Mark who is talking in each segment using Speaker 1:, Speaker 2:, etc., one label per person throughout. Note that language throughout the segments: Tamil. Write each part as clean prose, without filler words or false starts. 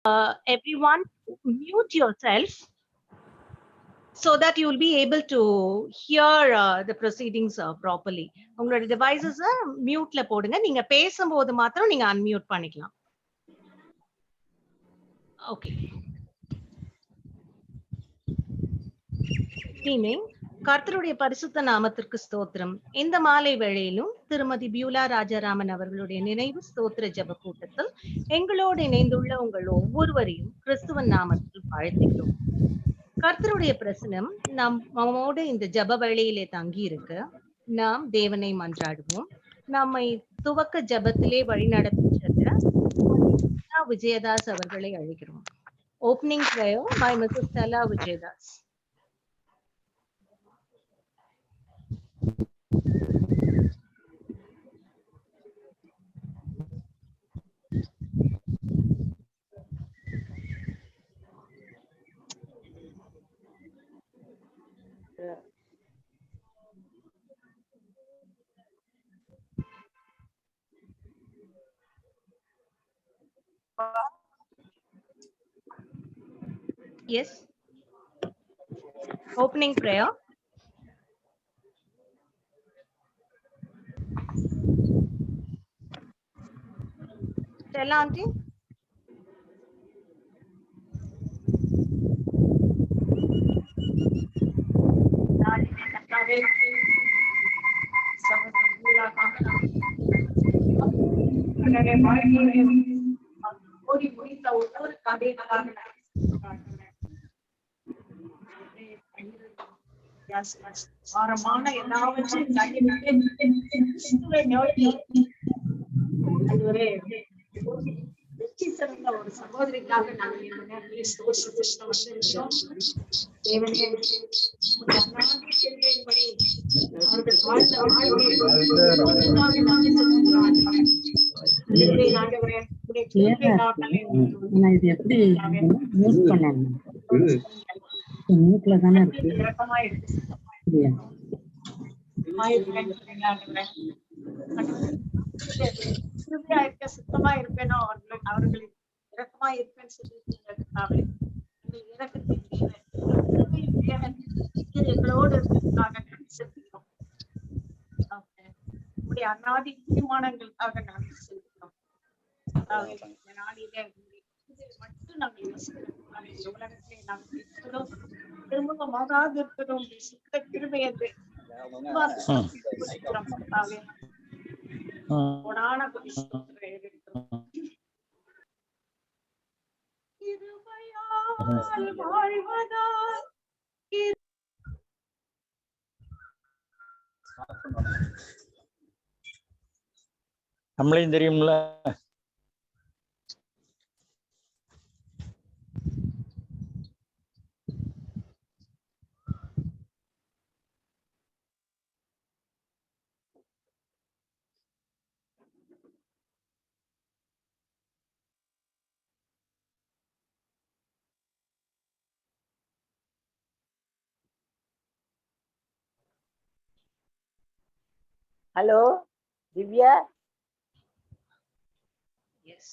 Speaker 1: everyone mute yourself so that you will be able to hear the proceedings properly. உங்களோட devices muteல போடுங்க. நீங்க பேசும்போது மாத்திரம் நீங்க unmute பண்ணிக்கலாம். Okay. Meaning, கர்த்தருடைய பரிசுத்த நாமத்திற்கு ஸ்தோத்திரம். இந்த மாலை வேளையிலும் திருமதி பியூலா ராஜாராமன் அவர்களுடைய நினைவு ஸ்தோத்திர ஜெப கூட்டத்தில் எங்களோடு இணைந்துள்ள உங்கள் ஒவ்வொருவரையும் கிறிஸ்துவன் நாமத்தில் வாழ்த்துகிறோம். கர்த்தருடைய பிரசனம் நம்மோடு இந்த ஜெப வேளையிலே தங்கி இருக்க நாம் தேவனை மன்றாடுவோம். நம்மை துவக்க ஜெபத்திலே வழிநடத்தி செல்ல விஜயதாஸ் அவர்களை அழைக்கிறோம். Opening prayer by Mrs. Stella Vijayadas. Yes. Opening prayer. Stella auntie.
Speaker 2: வாரமான எல்லாவற்றையும் வெற்றி சிறந்த ஒரு சகோதரிக்காக நாங்கள்
Speaker 3: இது எப்படி யூஸ் பண்ணணும்? தானே இருக்கு.
Speaker 2: சுத்தமா இருப்பேனோ அவர்களை இரக்கமா இருப்பேன்னு சொல்லியிருக்கீங்க. இரக்கத்தின் தேவன் எங்களோடு இருக்கிறதுக்காக செலுத்துகிறோம். உங்களுடைய அநாதி தீர்மானங்களுக்காக நாங்கள் செலுத்துகிறோம். நாளிலே மட்டும் நாங்கள் யோசிக்கிறோம். உலகத்திலே நாங்கள் இருக்கிறோம், திரும்பமாகாது இருக்கிறோம். சுத்த கிருபை என்று
Speaker 4: நம்மளையும் தெரியும்ல.
Speaker 5: Hello Divya.
Speaker 1: Yes.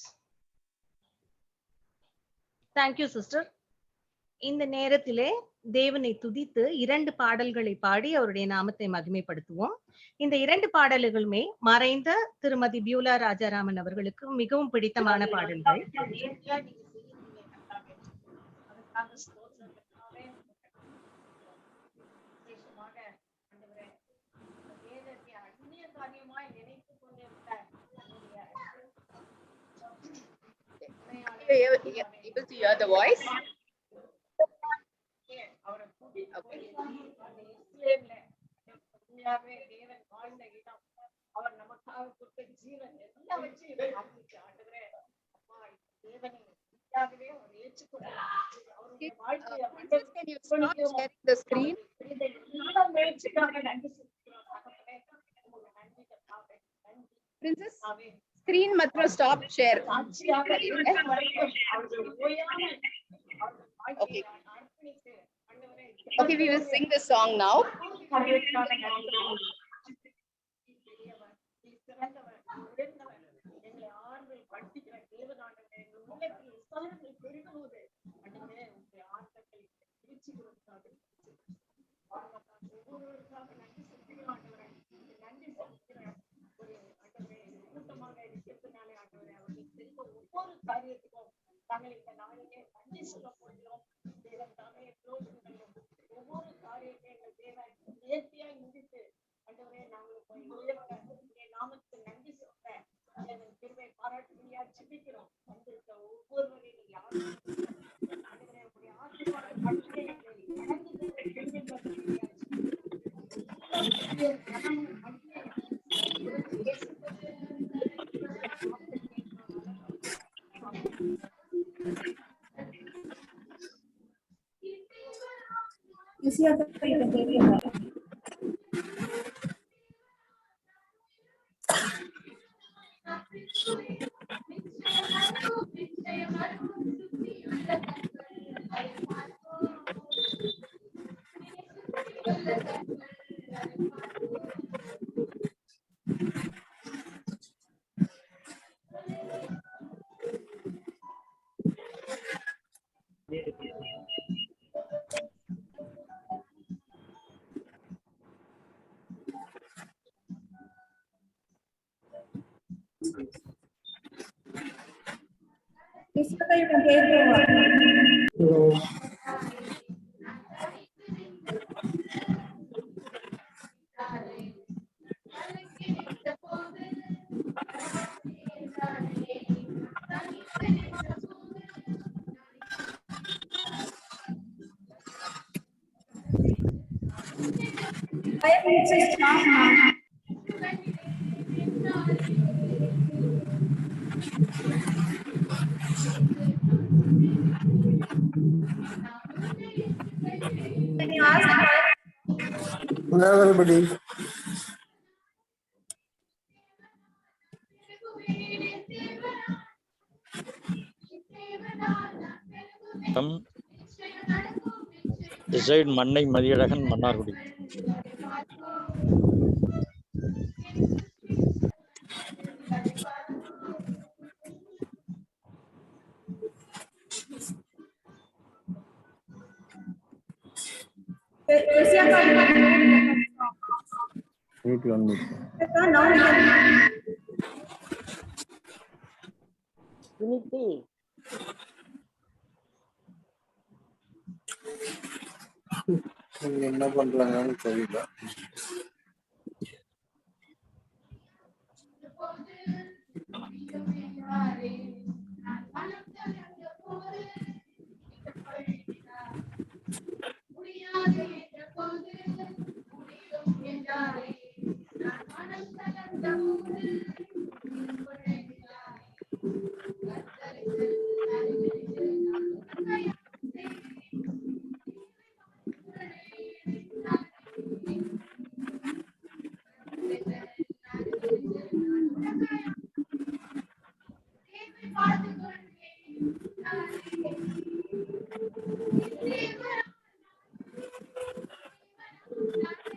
Speaker 1: Thank you sister. இந்த நேரத்திலே தேவனை துதித்து 2 பாடல்களை பாடி அவருடைய நாமத்தை மகிமைப்படுத்துவோம். இந்த 2 பாடல்களுமே மறைந்த திருமதி பியூலா ராஜாராமன் அவர்களுக்கு மிகவும் பிடித்தமான பாடல்கள்.
Speaker 6: Able to hear the voice? Can you stop sharing the screen? Princess, screen matra stop share. Okay. Okay, we will sing the song now.
Speaker 2: இருக்கும்போது ஆண்டவரே உங்களுடைய ஆட்டங்களை பிரிச்சு கொடுத்தாரு. ஒவ்வொருவருக்காக நன்றி செலுத்துகிறோம் ஆண்டவரே. நன்றி செலுத்துகிற ஒரு ஆண்டவரே கூட்டமாக இருக்கிறதுனாலே ஆண்டவரே அவர்கள் செய்த ஒவ்வொரு காரியத்துக்கும் நாங்கள் இந்த நாளிலே நன்றி சொல்ல போகிறோம். தேவன் தாமே ஒவ்வொரு காரியத்தை எங்கள் தேவன் நேர்த்தியாய் முடித்து ஆண்டவரே நாங்கள் நாமத்துக்கு நன்றி சொல்ல எங்கள் திருவை பாராட்டுமையா ஜெபிக்கிறோம். வந்திருக்க ஒவ்வொருவரையும் யாரும் ஆண்டவரே உங்களுடைய ஆசீர்வாத கட்டளைகளை
Speaker 4: everybody.
Speaker 7: Decide Mannai Madiyadakan Mannargudi.
Speaker 5: Unity.
Speaker 4: என்ன பண்றாங்கன்னு தெரியல.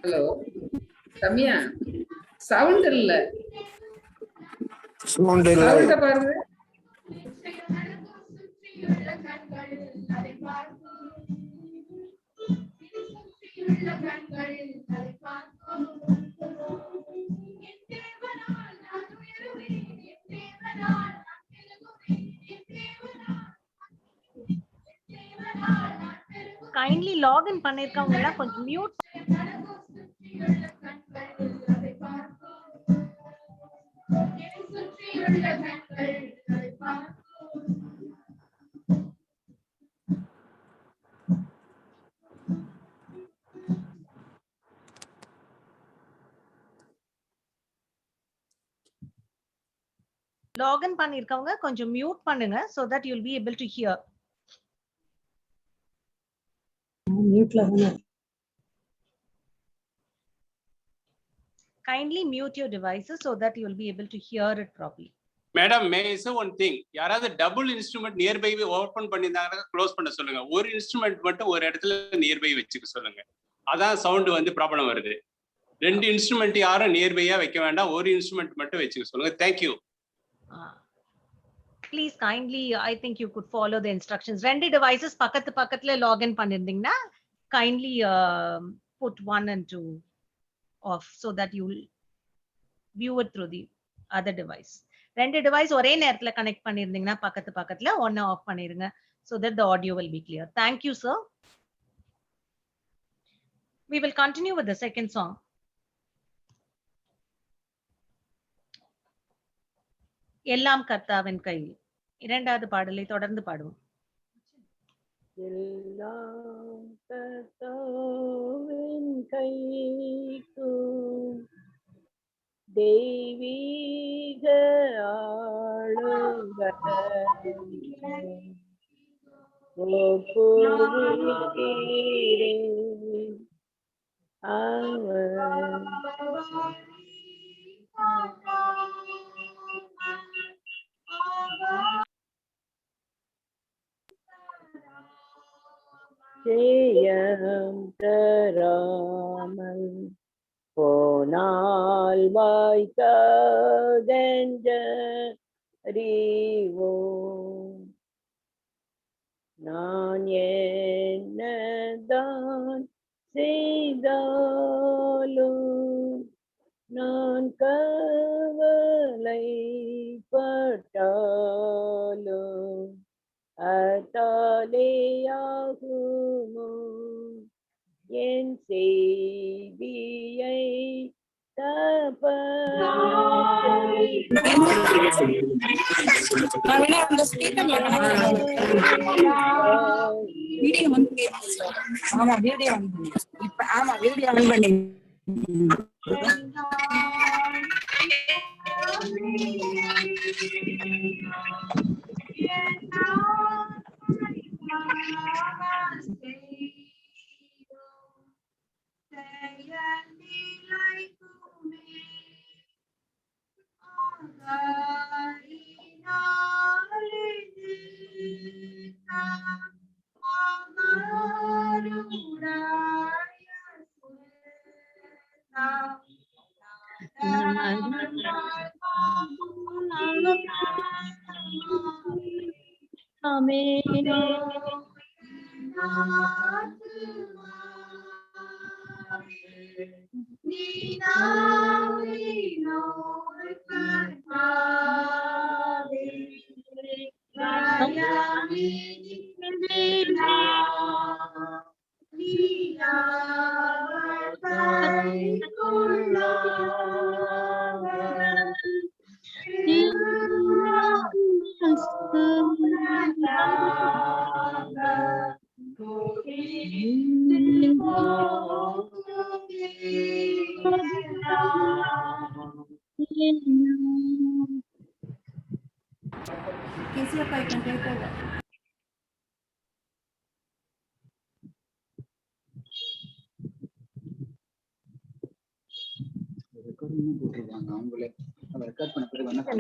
Speaker 8: ஹலோ ரம்யா, சவுண்ட் இல்ல.
Speaker 4: சவுண்ட் இல்ல.
Speaker 8: சவுண்ட பாருங்க.
Speaker 1: கைண்ட்லி லாகின் பண்ணிருக்கவங்க எல்லாம் கொஞ்சம் மியூட். லாகின் பண்ணிருக்கவங்க கொஞ்சம் மியூட் பண்ணுங்க so that you'll be able to hear.
Speaker 3: மியூட்ல தான.
Speaker 1: Kindly mute your devices so that you'll be able to hear it properly.
Speaker 9: Madam, may I say one thing? யாராவது டபுள் இன்ஸ்ட்ருமெண்ட் நியர்பை ஓபன் பண்ணிருந்தாங்கன்னா க்ளோஸ் பண்ண சொல்லுங்க. ஒரு இன்ஸ்ட்ருமெண்ட் மட்டும் ஒரு இடத்துல நியர்பை வச்சுக்க சொல்லுங்க. அதான் சவுண்ட் வந்து ப்ராப்ளம் வருது. ரெண்டு இன்ஸ்ட்ருமெண்ட் யாரும் நியர்பையா வைக்க வேண்டாம், ஒரு இன்ஸ்ட்ருமெண்ட் மட்டும் வச்சுக்க சொல்லுங்க. Thank you.
Speaker 1: Please kindly, I think you could follow the instructions. ரெண்டு devices பக்கத்துல login பண்ணிருந்தீங்கன்னா kindly put 1 and 2 off so that you will view it through the other device. ரெண்டு device ஒரே நேரத்துல connect பண்ணிருந்தீங்கன்னா பக்கத்துல ஒண்ணு off பண்ணிருங்க so that the audio will be clear. Thank you, sir. We will continue with the second song. எல்லாம் கர்த்தாவின் கையில். இரண்டாவது பாடலை தொடர்ந்து பாடுவோம்.
Speaker 5: எல்லாம் கர்த்தாவின் கைக்கும் தெய்வீக ஆளுகைக்கும் ஒப்புவிக்கிறேன். அவர் ஜெயம் தராமல் போனால் வாய்க்காதென்றறிவோம். நான் என்னதான் செய்தாலும் நான் கவலைப்பட்டாலும் அத்தாலேயாகுமோ என் செய்தியை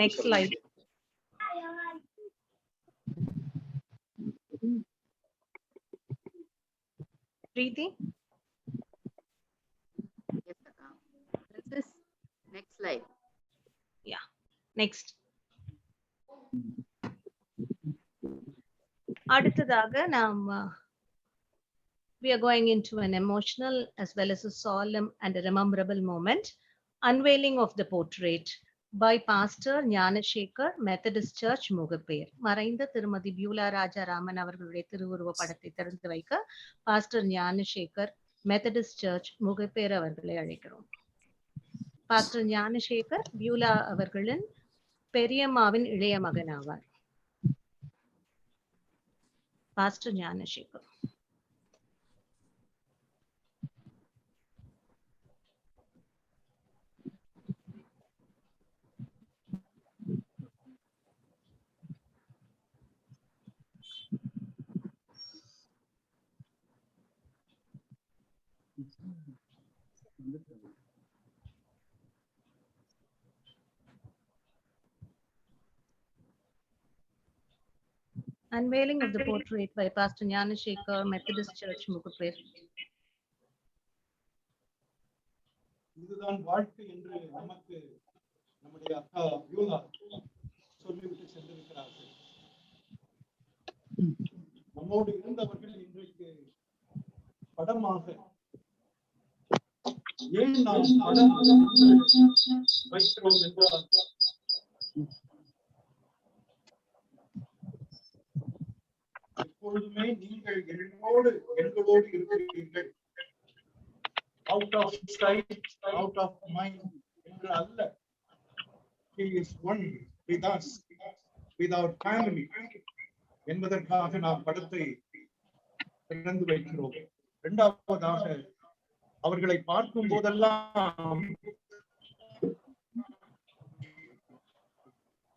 Speaker 5: next slide. Preeti?
Speaker 6: Yes, this is next slide.
Speaker 1: Yeah, next. அடுத்ததாக நாம் we are going into an emotional as well as a solemn and a rememberable moment, unveiling of the portrait by Pastor Gnanashekhar, Methodist Church, Mugapere. மறைந்த திருமதி பியூலா ராஜாராமன் அவர்களுடைய திருவுருவ படத்தை திறந்து வைக்க pastor Gnanasekar, Methodist church, Mogappair அவர்களை அழைக்கிறோம். பாஸ்டர் ஞானசேகர் பியூலா அவர்களின் பெரியம்மாவின் இளைய மகன் ஆவார். Pastor Gnanasekar. Unveiling of the portrait by Pastor Gnanashekhar, Methodist Church, Mugapere.
Speaker 10: இதுதான் வாழ்க்கை என்று நமக்கு நம்முடைய அக்கா யூலா சொல்லிவிட்டு சென்றிருக்கிறார்கள். நம்மோடு இருந்தவர்கள் இன்றைக்கு படமாக ஏன் நாம் படம் வைக்கிறோம் என்றால் எப்பொழுதுமே நீங்கள் எங்களோடு இருக்கிறீர்கள். Out of sight, out of mind என்று அல்ல. He is one with us, with our family என்பதற்காக நாம் படத்தை திறந்து வைக்கிறோம். இரண்டாவதாக அவர்களை பார்க்கும் போதெல்லாம்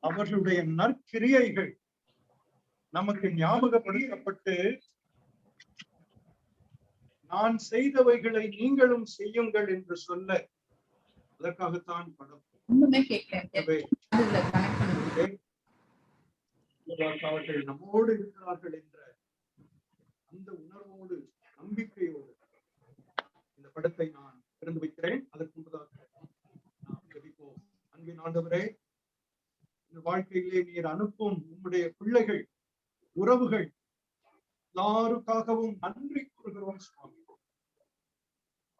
Speaker 10: அவர்களுடைய நற்கிரியைகள் நமக்கு ஞாபகப்படுத்தப்பட்டு நான் செய்தவைகளை நீங்களும் செய்யுங்கள் என்று சொல்ல அதற்காகத்தான் படம். அவர்கள் நம்மோடு இருக்கிறார்கள் என்ற அந்த உணர்வோடு நம்பிக்கையோடு இந்த படத்தை நான் திறந்து வைக்கிறேன். அதற்கு முன்பதாக நாம் ஜெபிப்போம். அன்பின் ஆண்டவரே, இந்த வாழ்க்கையிலே நீர் அனுப்பும் உம்முடைய பிள்ளைகள், உறவுகள் எல்லாருக்காகவும் நன்றி கூறுகிறோம் சுவாமி.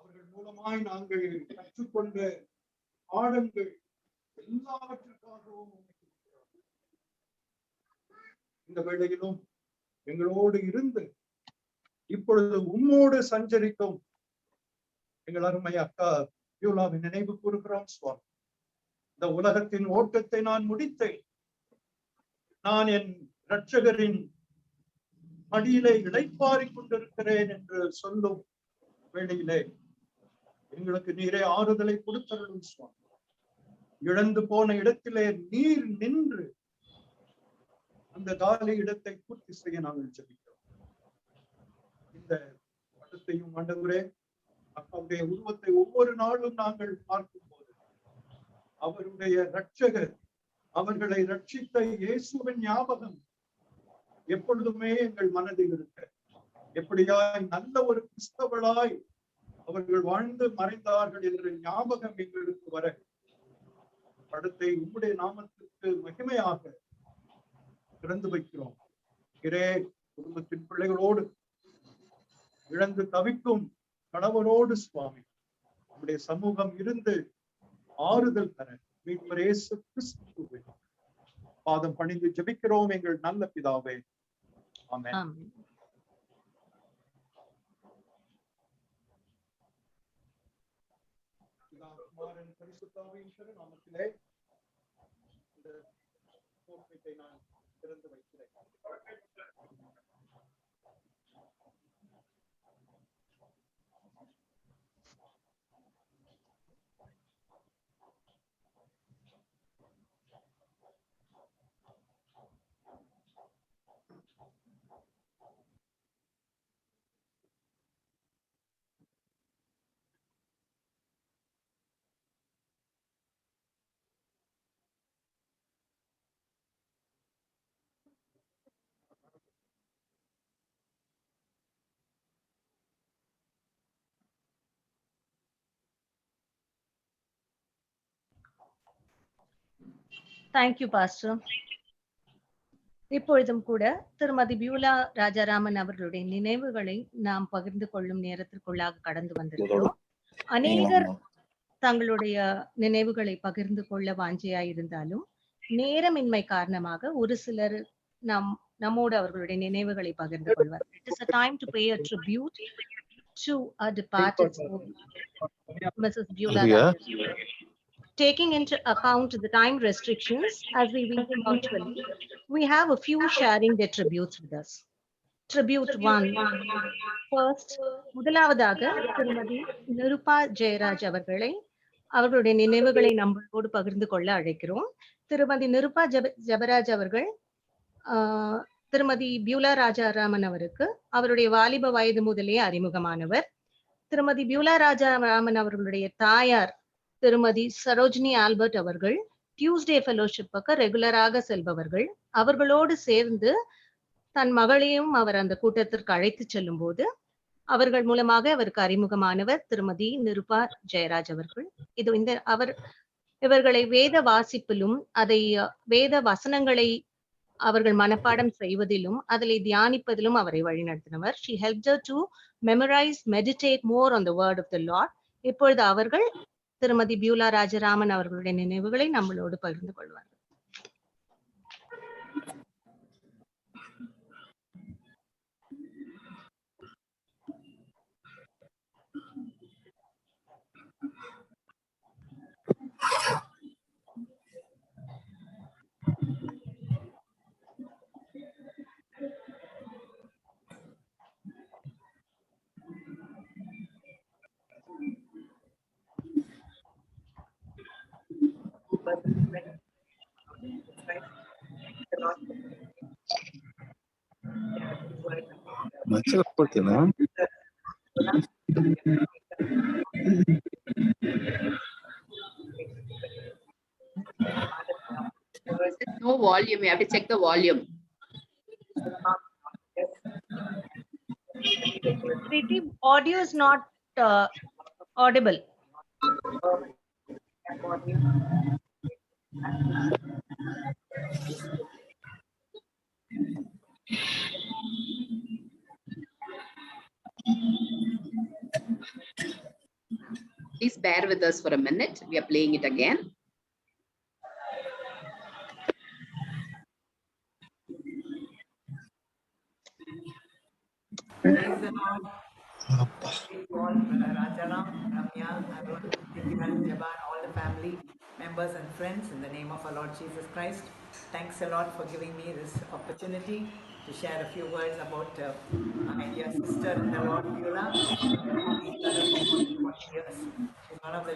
Speaker 10: அவர்கள் மூலமாய் நாங்கள் கற்றுக்கொண்ட பாடங்கள் எல்லாவற்றுக்காகவும் இந்த வேளையிலும் எங்களோடு இருந்து இப்பொழுது உம்மோடு சஞ்சரிக்கும் எங்கள் அருமை அக்கா பியூலாவை நினைவு கூறுகிறோம் சுவாமி. இந்த உலகத்தின் ஓட்டத்தை நான் முடித்தேன், நான் என் இரட்சகரின் மடியிலே இளைப்பாறிக் கொண்டிருக்கிறேன் என்று சொல்லும் வேளையிலே எங்களுக்கு நீரே ஆறுதலை கொடுத்தருளும் சுவாமி. இழந்து போன இடத்திலே நீர் நின்று அந்த காலி இடத்தை பூர்த்தி செய்ய நாங்கள் ஜெபிக்கிறோம். இந்த படத்தையும் ஆண்டவரே, அக்காவுடைய உருவத்தை ஒவ்வொரு நாளும் நாங்கள் பார்க்கும் போது அவருடைய இரட்சகர், அவர்களை ரட்சித்த இயேசுவின் ஞாபகம் எப்பொழுதுமே எங்கள் மனதில் இருக்க, எப்படியாய் நல்ல ஒரு கிறிஸ்தவளாய் அவர்கள் வாழ்ந்து மறைந்தார்கள் என்ற ஞாபகம் எங்களுக்கு வர படத்தை உம்முடைய நாமத்திற்கு மகிமையாக திறந்து வைக்கிறோம். இரே குடும்பத்தின் பிள்ளைகளோடு இழந்து தவிக்கும் கணவரோடு சுவாமி நம்முடைய சமூகம் இருந்து ஆறுதல் தர மீட்பர் இயேசு கிறிஸ்துவை பாதம் பணிந்து ஜெபிக்கிறோம் எங்கள் நல்ல பிதாவே. ஆமென். குமாரன் பரிசுத்த ஆவியின் நாமத்திலே இந்த போர்வை நான் திறந்து வைக்கிறேன்.
Speaker 1: Thank you pastor. இப்பொழுதும் கூட திருமதி பியூலா ராஜாராமன் அவர்களுடைய நினைவுகளை நாம் பகிர்ந்து கொள்ளும் நேரத்திற்குள்ளாக கடந்து வந்திருக்கிறோம். அநேகர் தங்களுடைய நினைவுகளை பகிர்ந்து கொள்ள வாஞ்சியாயிருந்தாலும் நேரமின்மை காரணமாக ஒரு சிலர் நம்மோடு அவர்களுடைய நினைவுகளை பகிர்ந்து கொள்வார். It is a time to pay a tribute to a departed soul, Mrs. Beulah Raja. Taking into account the time restrictions as we meet virtually, we have a few sharing their tributes with us. Tribute 1. First, முதலாவதாக திருமதி நிருபா ஜெயராஜ் அவர்களுடைய நினைவுகளை நம்மளோடு பகிர்ந்து கொள்ள அழைக்கிறோம். திருமதி நிருபா ஜெபராஜ் அவர்கள் திருமதி பியூலா ராஜாராமன் அவருக்கு அவருடைய வாலிப வயது முதலே அறிமுகமானவர். திருமதி பியூலா ராஜாராமன் அவர்களுடைய தாயார் திருமதி சரோஜினி ஆல்பர்ட் அவர்கள் டியூஸ்டே ஃபெலோஷிப்புக்கு ரெகுலராக செல்பவர்கள். அவர்களோடு சேர்ந்து தன் மகளையும் அவர் அந்த கூட்டத்திற்கு அழைத்து செல்லும் போது அவர்கள் மூலமாக அவருக்கு அறிமுகமானவர் திருமதி நிருபா ஜெயராஜ் அவர்கள். இவர்களை வேத வாசிப்பிலும் வேத வசனங்களை அவர்கள் மனப்பாடம் செய்வதிலும் அதிலே தியானிப்பதிலும் அவரை வழிநடத்தினவர். She helped her to memorize, meditate more on the word of the Lord. இப்பொழுது அவர்கள் திருமதி பியூலா ராஜராமன் அவர்களுடைய நினைவுகளை நம்மளோடு பகிர்ந்து கொள்வார்.
Speaker 6: No volume. You have to check the volume.
Speaker 1: Preeti, audio is not audible.
Speaker 6: Please bear with us for a minute. We are playing it again.
Speaker 11: Praise the Lord. All Rajaram, Ramya, Arun, Vivian, Jaban, all the family members and friends, in the name of our Lord Jesus Christ. Thanks a lot for giving me this opportunity to share a few words about my dear sister in the Lord, Beulah. We've known each other for more than 40 years. She's one of the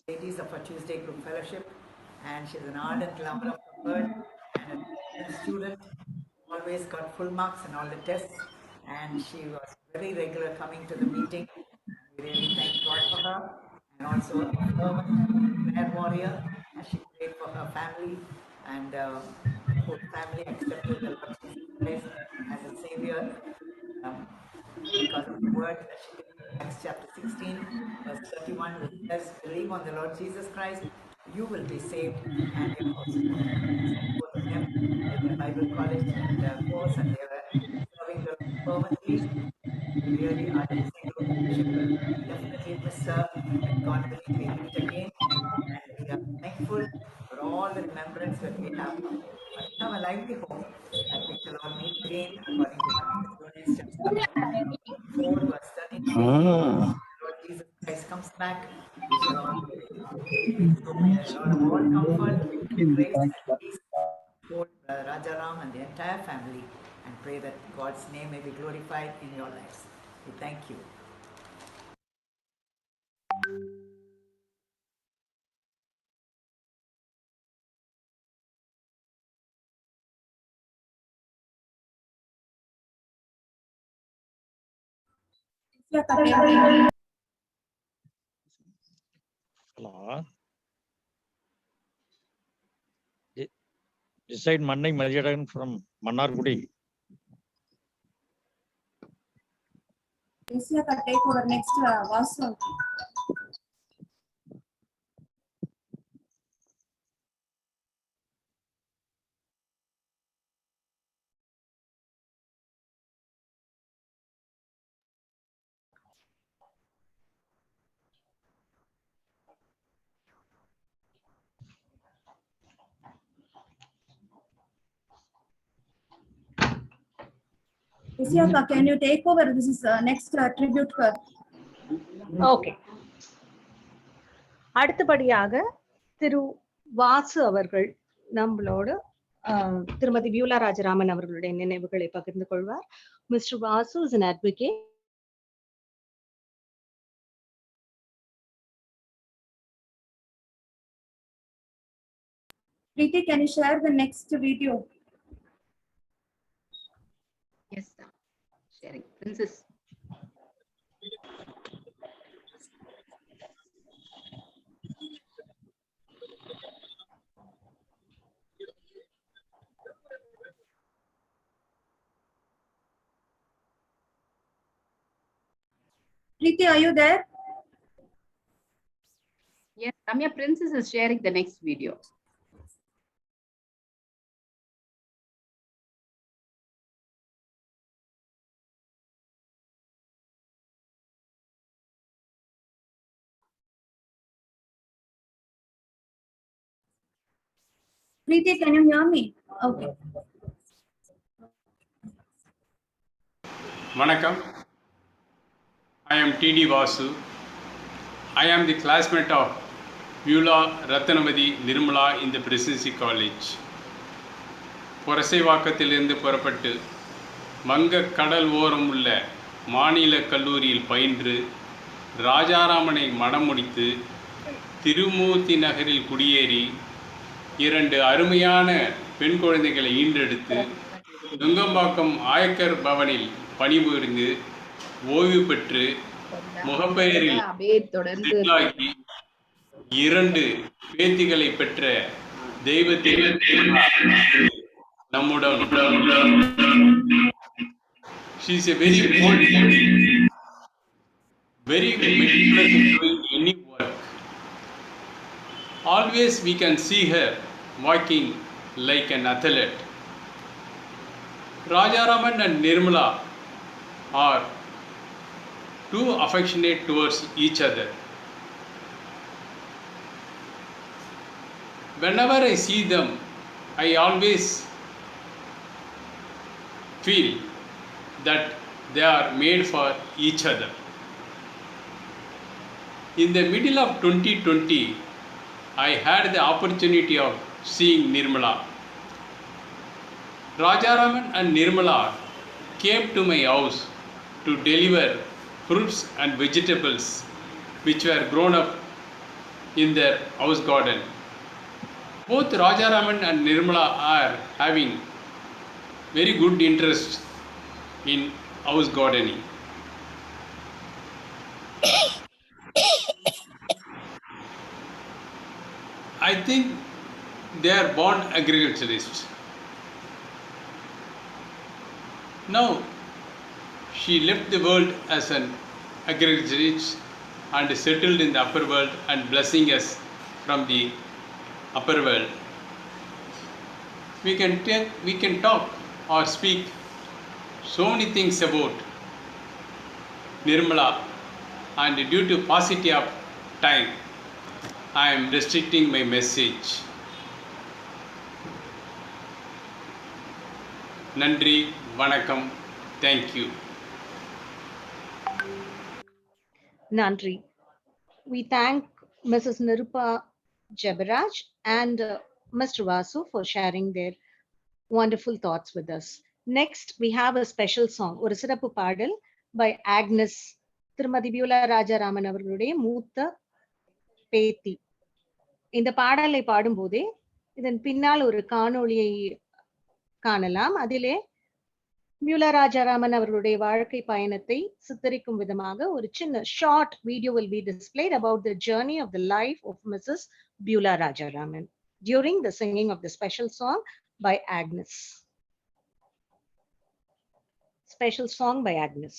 Speaker 11: ladies of our Tuesday group fellowship, and she's an ardent lover of the word and a student. Always got full marks in all the tests, and she was very regular coming to the meeting. We really thank God for her, and also a fervent prayer warrior, as she prayed for her family, and the whole family accepted the Lord Jesus Christ as a Savior because of the word that she did in Acts chapter 16, verse 31, which says, "Believe on the Lord Jesus Christ, you will be saved and your household." Both of them did the Bible college and course, and they were serving the Lord fervently. We really are Tuesday group fellowship will definitely miss her, but God willing we meet again, and we are thankful for all the remembrance that we have. But we have a lively hope that we shall all meet again, according to 1 Thessalonians chapter 4, verse 13. Lord Jesus Christ comes back, we shall all be with him. So may the Lord of all comfort, grace, and peace hold Brother Rajaram and the entire family, and pray that God's name may be glorified in your lives. We thank you.
Speaker 7: Hello. This side Mannai Madhiyadakan from Mannargudi.
Speaker 12: Take over next Vasu. Isiaka, can you take over? This is next tribute.
Speaker 1: Okay, அடுத்தபடியாக திரு வாசு அவர்கள் நம்மளோடு திருமதி பியூலா ராஜராமன் அவர்களுடைய நினைவுகளை பகிர்ந்து கொள்வார். Mister Vasu is an advocate.
Speaker 12: Preeti, can you share the next video?
Speaker 6: Yes, sir. Sharing. Princess.
Speaker 12: Preeti, are you there?
Speaker 6: Yes, Ramya, Princess is sharing the next video.
Speaker 12: Preeti, can you hear me? Okay.
Speaker 9: Vanakkam. I am T.D. Vasu. I am the classmate of Vyula Ratnavati Nirmala in the Presidency College. புரசைவாக்கத்திலிருந்து புறப்பட்டு வங்க கடல் ஓரம் உள்ள மாநில கல்லூரியில் பயின்று ராஜாராமனை மணமுடித்து திருமூர்த்தி நகரில் குடியேறி 2 அருமையான பெண் குழந்தைகளை ஈன்றெடுத்து நுங்கம்பாக்கம் ஆயக்கர் பவனில் பணிபுரிந்து ஓய்வு பெற்று முகப்பெயரில் செட்டிலாகி 2 பேத்திகளை பெற்ற தெய்வத்தை நம்முடன் she is a very bold, very meticulous in doing any work. Always we can see her walking like an athlete. Rajaraman and Nirmala are too affectionate towards each other. Whenever I see them, I always feel that they are made for each other. In the middle of 2020, I had the opportunity of seeing Nirmala. Rajaraman and Nirmala came to my house to deliver fruits and vegetables which were grown up in their house garden. Both Rajaraman and Nirmala are having very good interest in house gardening. I think they are born agriculturists. Now, she left the world as an agriculturist and settled in the upper world and blessing us from the upper world. We can talk or speak so many things about Nirmala, and due to paucity of time, I am restricting my message. Nandri, Vanakkam, thank you.
Speaker 1: Nandri. We thank Mrs. Nirupa Jabaraj and Mr. Vasu for sharing their wonderful thoughts with us. Next, we have a special song, ஒரு சிறப்பு பாடல் by Agnes. திருமதி பியூலா ராஜாராமன் அவர்களுடைய மூத்த பேத்தி. இந்த பாடலை பாடும்போதே இதன் பின்னால் ஒரு காணொளியை காணலாம். அதிலே பியூலா ராஜாராமன் அவர்களுடைய வாழ்க்கை பயணத்தை சித்தரிக்கும் விதமாக ஒரு சின்ன short video will be displayed about the journey of the life of Mrs. Byula Rajaraman during the singing of the special song by Agnes. Special song by Agnes.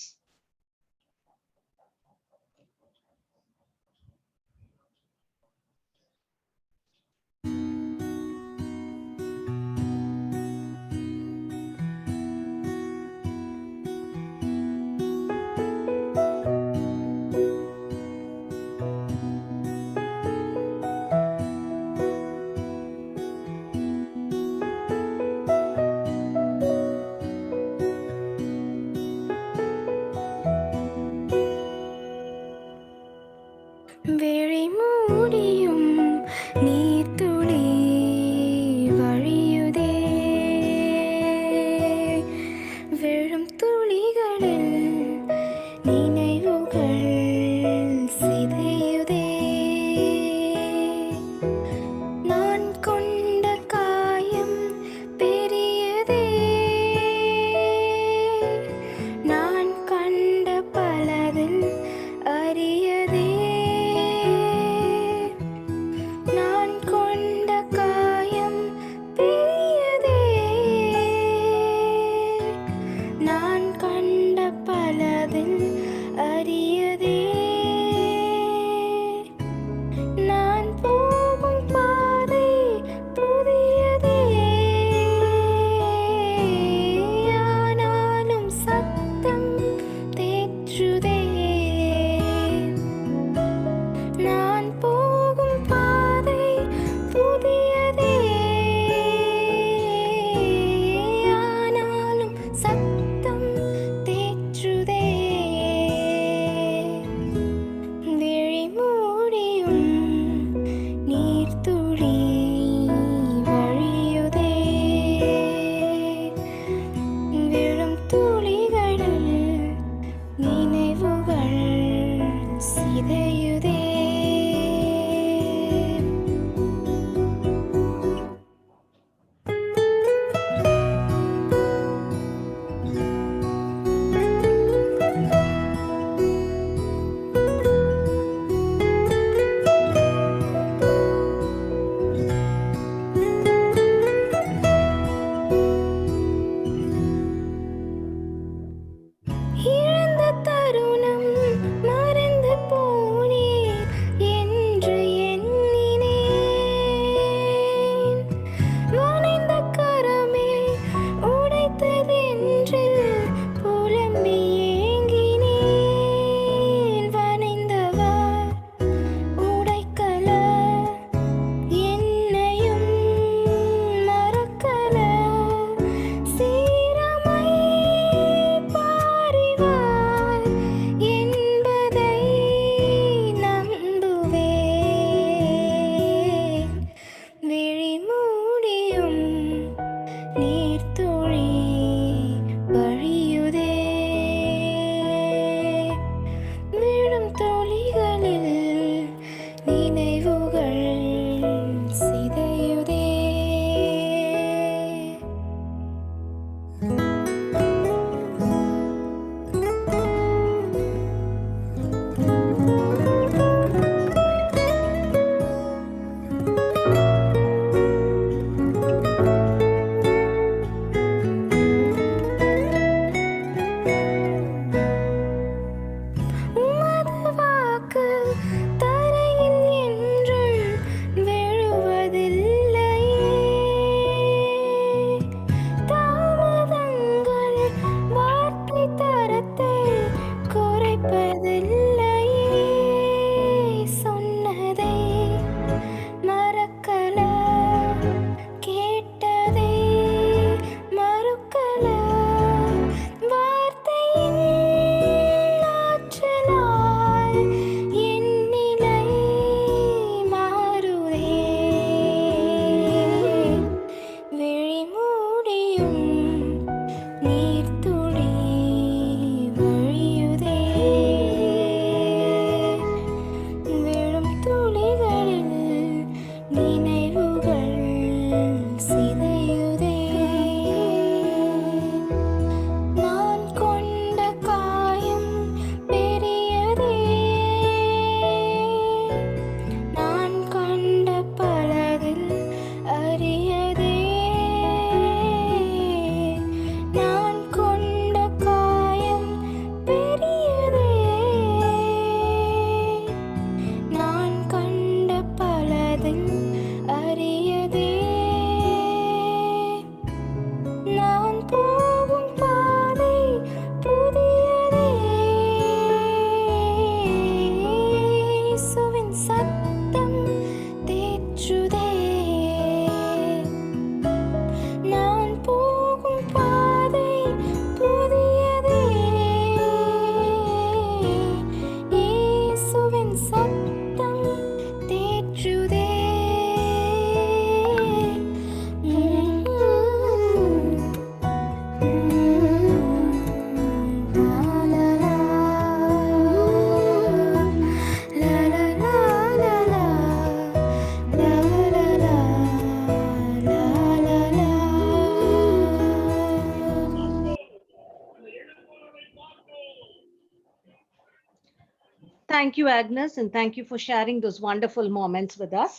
Speaker 1: Thank you, Agnes, and thank you for sharing those wonderful moments with us.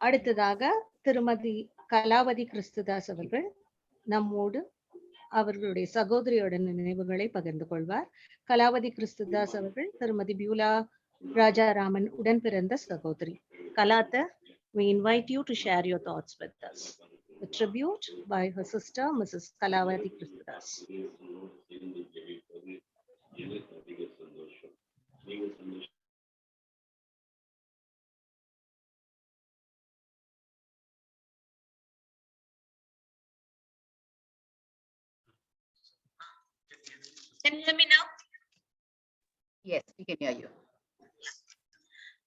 Speaker 1: அடுத்ததாக திருமதி கலாவதி கிறிஸ்துதாஸ் அவர்கள் நம்மோடு அவர்களுடைய சகோதரியோட நினைவுகளை பகிர்ந்து கொள்வார். கலாவதி கிறிஸ்துதாஸ் அவர்கள் திருமதி பியூலா ராஜாராமன் உடன் பிறந்த சகோதரி. கலாத்த, we invite you to share your thoughts with us. A tribute by her sister, Mrs. Kalavati Kristudas.
Speaker 13: Can you hear me now?
Speaker 6: Yes, we can hear you.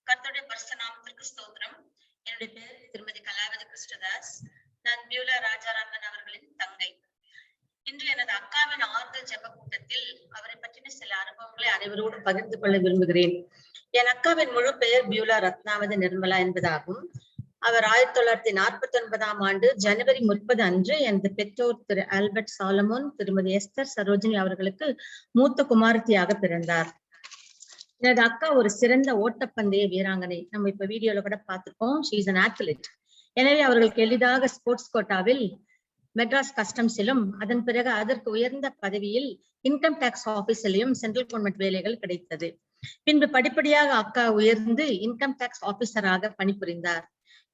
Speaker 13: கர்த்தருடைய பரிசுத்த நாமத்திற்கு ஸ்தோத்திரம். என்னுடைய பேர் திருமதி கலாவதி கிறிஸ்துதாஸ். நான் பியூலா ராஜாராமன் அவர்களின் தங்கை. இன்று எனது அக்காவின் ஆறுதல் ஜெப கூட்டத்தில் அவரை பற்றின சில அனுபவங்களை அனைவரோடு பகிர்ந்து கொள்ள விரும்புகிறேன். என் அக்காவின் முழு பெயர் பியூலா ரத்னாவதி நிர்மலா என்பதாகும். அவர் 1949ஆம் ஆண்டு ஜனவரி 30 அன்று எனது பெற்றோர் திரு ஆல்பர்ட் சாலமோன், திருமதி எஸ்தர் சரோஜினி அவர்களுக்கு மூத்த குமாரத்தியாக பிறந்தார். எனது அக்கா ஒரு சிறந்த ஓட்டப்பந்தய வீராங்கனை. நம்ம இப்ப வீடியோல கூட பார்த்திருக்கோம். She is an athlete. எனவே அவர்களுக்கு எளிதாக ஸ்போர்ட்ஸ் கோட்டாவில் மெட்ராஸ் கஸ்டம்ஸிலும் அதன் பிறகு அதற்கு உயர்ந்த பதவியில் இன்கம் டாக்ஸ் ஆபீஸிலையும் சென்ட்ரல் கவர்மெண்ட் வேலைகள் கிடைத்தது. பின்பு படிப்படியாக அக்கா உயர்ந்து இன்கம் டாக்ஸ் ஆபீசராக பணிபுரிந்தார்.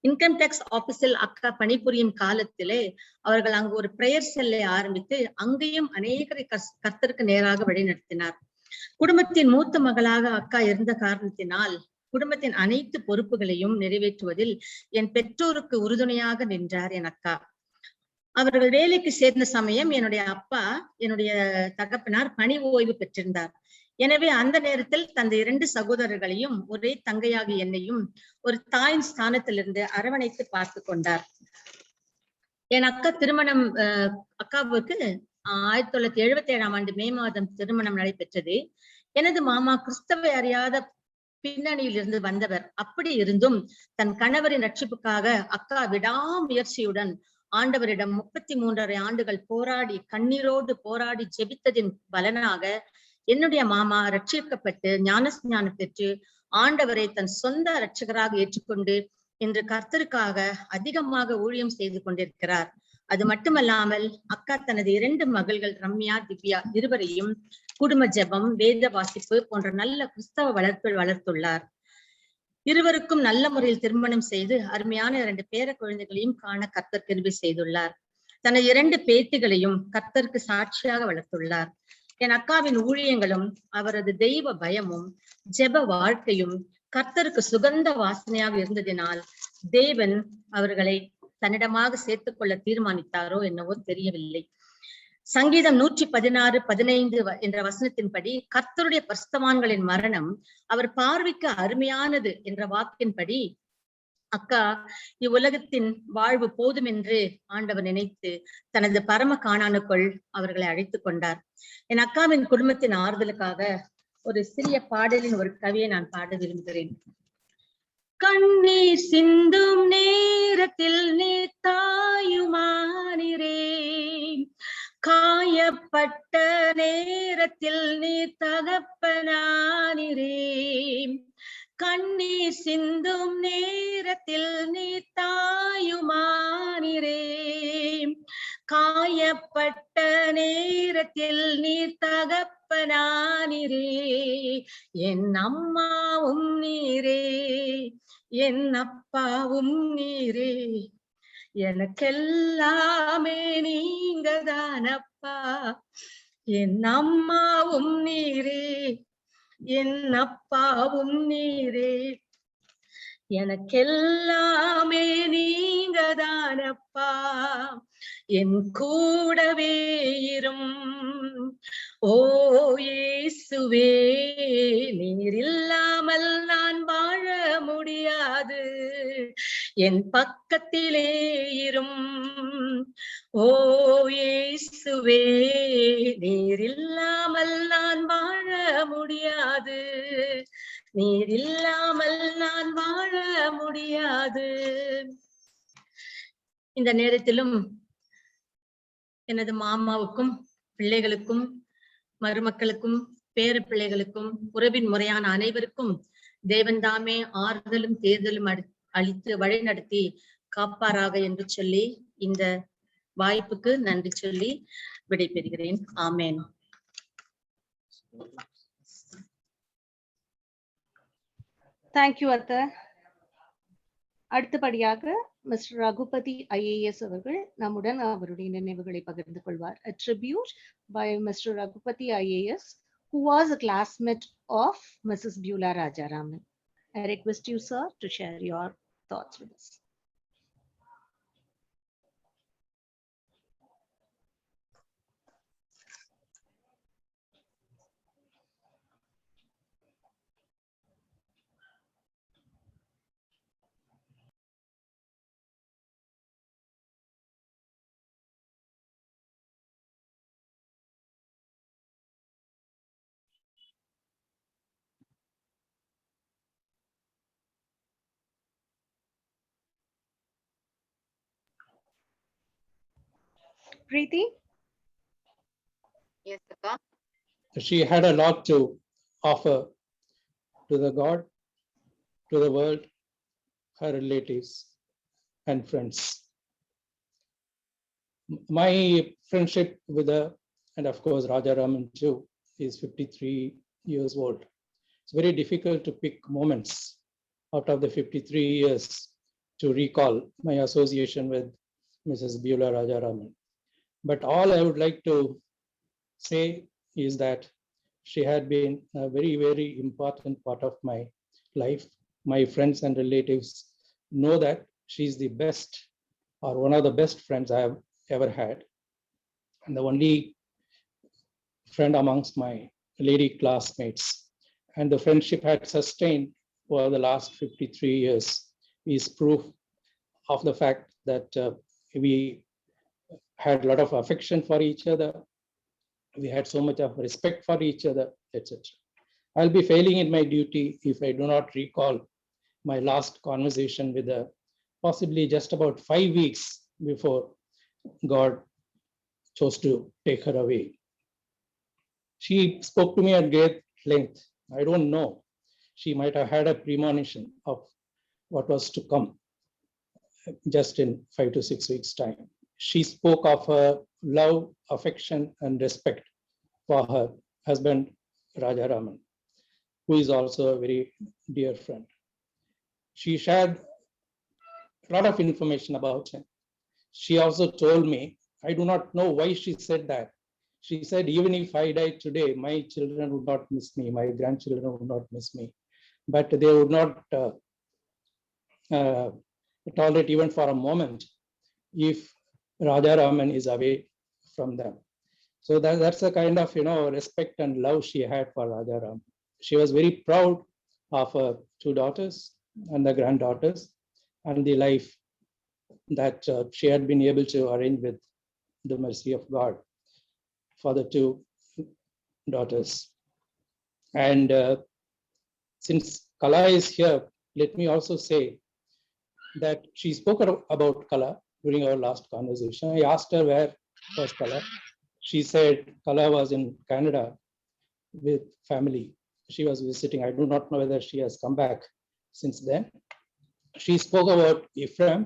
Speaker 13: இன்கம் டாக்ஸ் ஆபீஸில் அக்கா பணிபுரியும் காலத்திலே அவர்கள் அங்கு ஒரு பிரேயர் செல்லை ஆரம்பித்து அங்கேயும் அநேகரை கர்த்தருக்கு நேராக வழிநடத்தினார். குடும்பத்தின் மூத்த மகளாக அக்கா இருந்த காரணத்தினால் குடும்பத்தின் அனைத்து பொறுப்புகளையும் நிறைவேற்றுவதில் என் பெற்றோருக்கு உறுதுணையாக நின்றார் என் அக்கா. அவர்கள் வேலைக்கு சேர்ந்த சமயம் என்னுடைய தகப்பனார் பணி ஓய்வு பெற்றிருந்தார். எனவே அந்த நேரத்தில் தந்த 2 சகோதரர்களையும் ஒரே தங்கையாகி என்னையும் ஒரு தாயின் ஸ்தானத்திலிருந்து அரவணைத்து பார்த்து கொண்டார். என் அக்கா அக்காவுக்கு 1977ஆம் ஆண்டு மே மாதம் திருமணம் நடைபெற்றது. எனது மாமா கிறிஸ்தவை அறியாத பின்னணியில் இருந்து வந்தவர். அப்படி இருந்தும் தன் கணவரின் ரட்சிப்புக்காக அக்கா விடாமுயற்சியுடன் ஆண்டவரிடம் 33.5 ஆண்டுகள் போராடி கண்ணீரோடு போராடி ஜெபித்ததின் பலனாக என்னுடைய மாமா ரட்சிக்கப்பட்டு ஞானஸ்ஞானம் பெற்று ஆண்டவரை தன் சொந்த ரட்சகராக ஏற்றுக்கொண்டு இன்று கர்த்தருக்காக அதிகமாக ஊழியம் செய்து கொண்டிருக்கிறார். அது மட்டுமல்லாமல் அக்கா தனது 2 மகள்கள் ரம்யா, திவ்யா இருவரையும் குடும்ப ஜெபம், வேத வாசிப்பு போன்ற நல்ல கிறிஸ்தவ வளர்த்துள்ளார். இருவருக்கும் நல்ல முறையில் திருமணம் செய்து அருமையான 2 பேர குழந்தைகளையும் காண கர்த்தர் கிருபை செய்துள்ளார். தனது 2 பேத்திகளையும் கர்த்தருக்கு சாட்சியாக வளர்த்துள்ளார். என் அக்காவின் ஊழியங்களும் அவரது தெய்வ பயமும் ஜெப வாழ்க்கையும் கர்த்தருக்கு சுகந்த வாசனையாக இருந்ததினால் தேவன் அவர்களை தன்னிடமாக சேர்த்துக் கொள்ள தீர்மானித்தாரோ என்னவோ தெரியவில்லை. சங்கீதம் 116:15 என்ற வசனத்தின்படி கர்த்தருடைய பரிசுத்தவான்களின் மரணம் அவர் பார்வைக்கு அருமையானது என்ற வாக்கின்படி அக்கா இவ்வுலகத்தின் வாழ்வு போதும் என்று ஆண்டவர் நினைத்து தனது பரம காணானுக்குள் அவர்களை அழைத்துக் கொண்டார். என் அக்காவின் குடும்பத்தின் ஆறுதலுக்காக ஒரு சிறிய பாடலின் ஒரு கவியை நான் பாட விரும்புகிறேன். கண்ணீர் சிந்தும் நேரத்தில் நீ தாயுமானிரே, காயப்பட்ட நேரத்தில் நீ தகப்பனானிரே, கண்ணீர் சிந்தும் நேரத்தில் நீ தாயுமானிரே, காயப்பட்ட நேரத்தில் நீ தகப்பனானிரே, என் அம்மாவும் நீரே என் அப்பாவும் நீரே, எனக்கெல்லாமே நீங்கதானப்பா, என் அம்மாவும் நீரே என் அப்பாவும் நீரே, எனக்கெல்லாமே நீங்கதானப்பா, என் கூடவே இரும் ஓ இயேசுவே, நீர் இல்லாமல் நான் வாழ முடியாது, என் பக்கத்திலே இரும் ஓ இயேசுவே, நீர் இல்லாமல் நான் வாழ முடியாது, நீர் இல்லாமல் நான் வாழ முடியாது. இந்த நேரத்திலும் எனது மாமாவுக்கும் பிள்ளைகளுக்கும் மருமக்களுக்கும் பேர பிள்ளைகளுக்கும் உறவின் முறையான அனைவருக்கும் தேவன் தாமே ஆறுதலும் தேர்தலும் அளித்து வழிநடத்தி காப்பாராக என்று சொல்லி இந்த வாய்ப்புக்கு நன்றி சொல்லி விடைபெறுகிறேன். ஆமேன்.
Speaker 1: தேங்க்யூ அத்த. அடுத்தபடியாக மிஸ்டர் ரகுபதி ஐஏஎஸ் அவர்கள் நம்முடன் அவருடைய நினைவுகளை பகிர்ந்து கொள்வார். A tribute by Mr. Raghupati IAS, who was a classmate of Mrs. Beulah Rajaraman. I request you, sir, to share your thoughts with us. Preeti?
Speaker 6: Yes, Akka.
Speaker 3: She had a lot to offer to the God, to the world, her relatives and friends. My friendship with her, and of course Rajaraman too, is 53 years old. It's very difficult to pick moments out of the 53 years to recall my association with Mrs. Beulah Rajaraman. But all I would like to say is that she had been a very, very important part of my life. My friends and relatives know that she's the best or one of the best friends I have ever had. And the only friend amongst my lady classmates. And the friendship had sustained for the last 53 years is proof of the fact that we had a lot of affection for each other. We had so much of respect for each other, etc. I'll be failing in my duty if I do not recall my last conversation with her, possibly just about 5 weeks before God chose to take her away. She spoke to me at great length. I don't know. She might have had a premonition of what was to come just in 5 to 6 weeks' time. She spoke of her love, affection, and respect for her husband, Rajaraman, who is also a very dear friend. She shared a lot of information about him. She also told me, I do not know why she said that. She said, even if I died today, my children would not miss me, my grandchildren would not miss me, but they would not tolerate even for a moment if Rajaraman is away from them. So that's the kind of respect and love she had for Rajaraman. She was very proud of her 2 daughters and the granddaughters and the life that she had been able to arrange with the mercy of God for the 2 daughters. And since Kala is here, let me also say that she spoke about Kala during our last conversation. I asked her where was Kala. She said Kala was in Canada with family. She was visiting. I do not know whether she has come back since then. She spoke about Ephraim.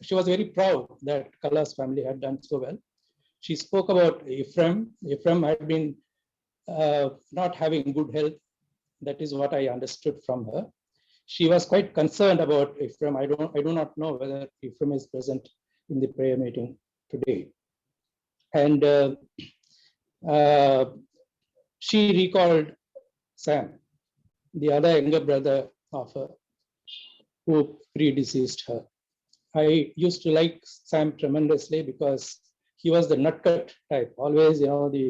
Speaker 3: She was very proud that Kala's family had done so well. She spoke about Ephraim. Ephraim had been not having good health. That is what I understood from her. She was quite concerned about Ephraim. I do not know whether Ephraim is present in the prayer meeting today. And she recalled Sam, the other younger brother of her, who predeceased her. I used to like Sam tremendously because he was the nutcut type, always, the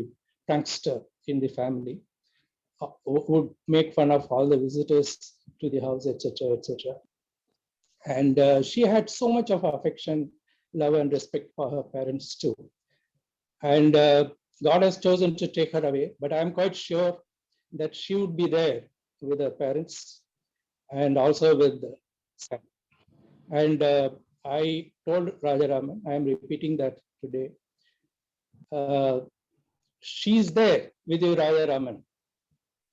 Speaker 3: prankster in the family, would make fun of all the visitors to the house, etc., etc. And she had so much of affection, love, and respect for her parents too. And God has chosen to take her away, but I'm quite sure that she would be there with her parents and also with Sam. And I told Rajaraman, I am repeating that today, she's there with you, Rajaraman.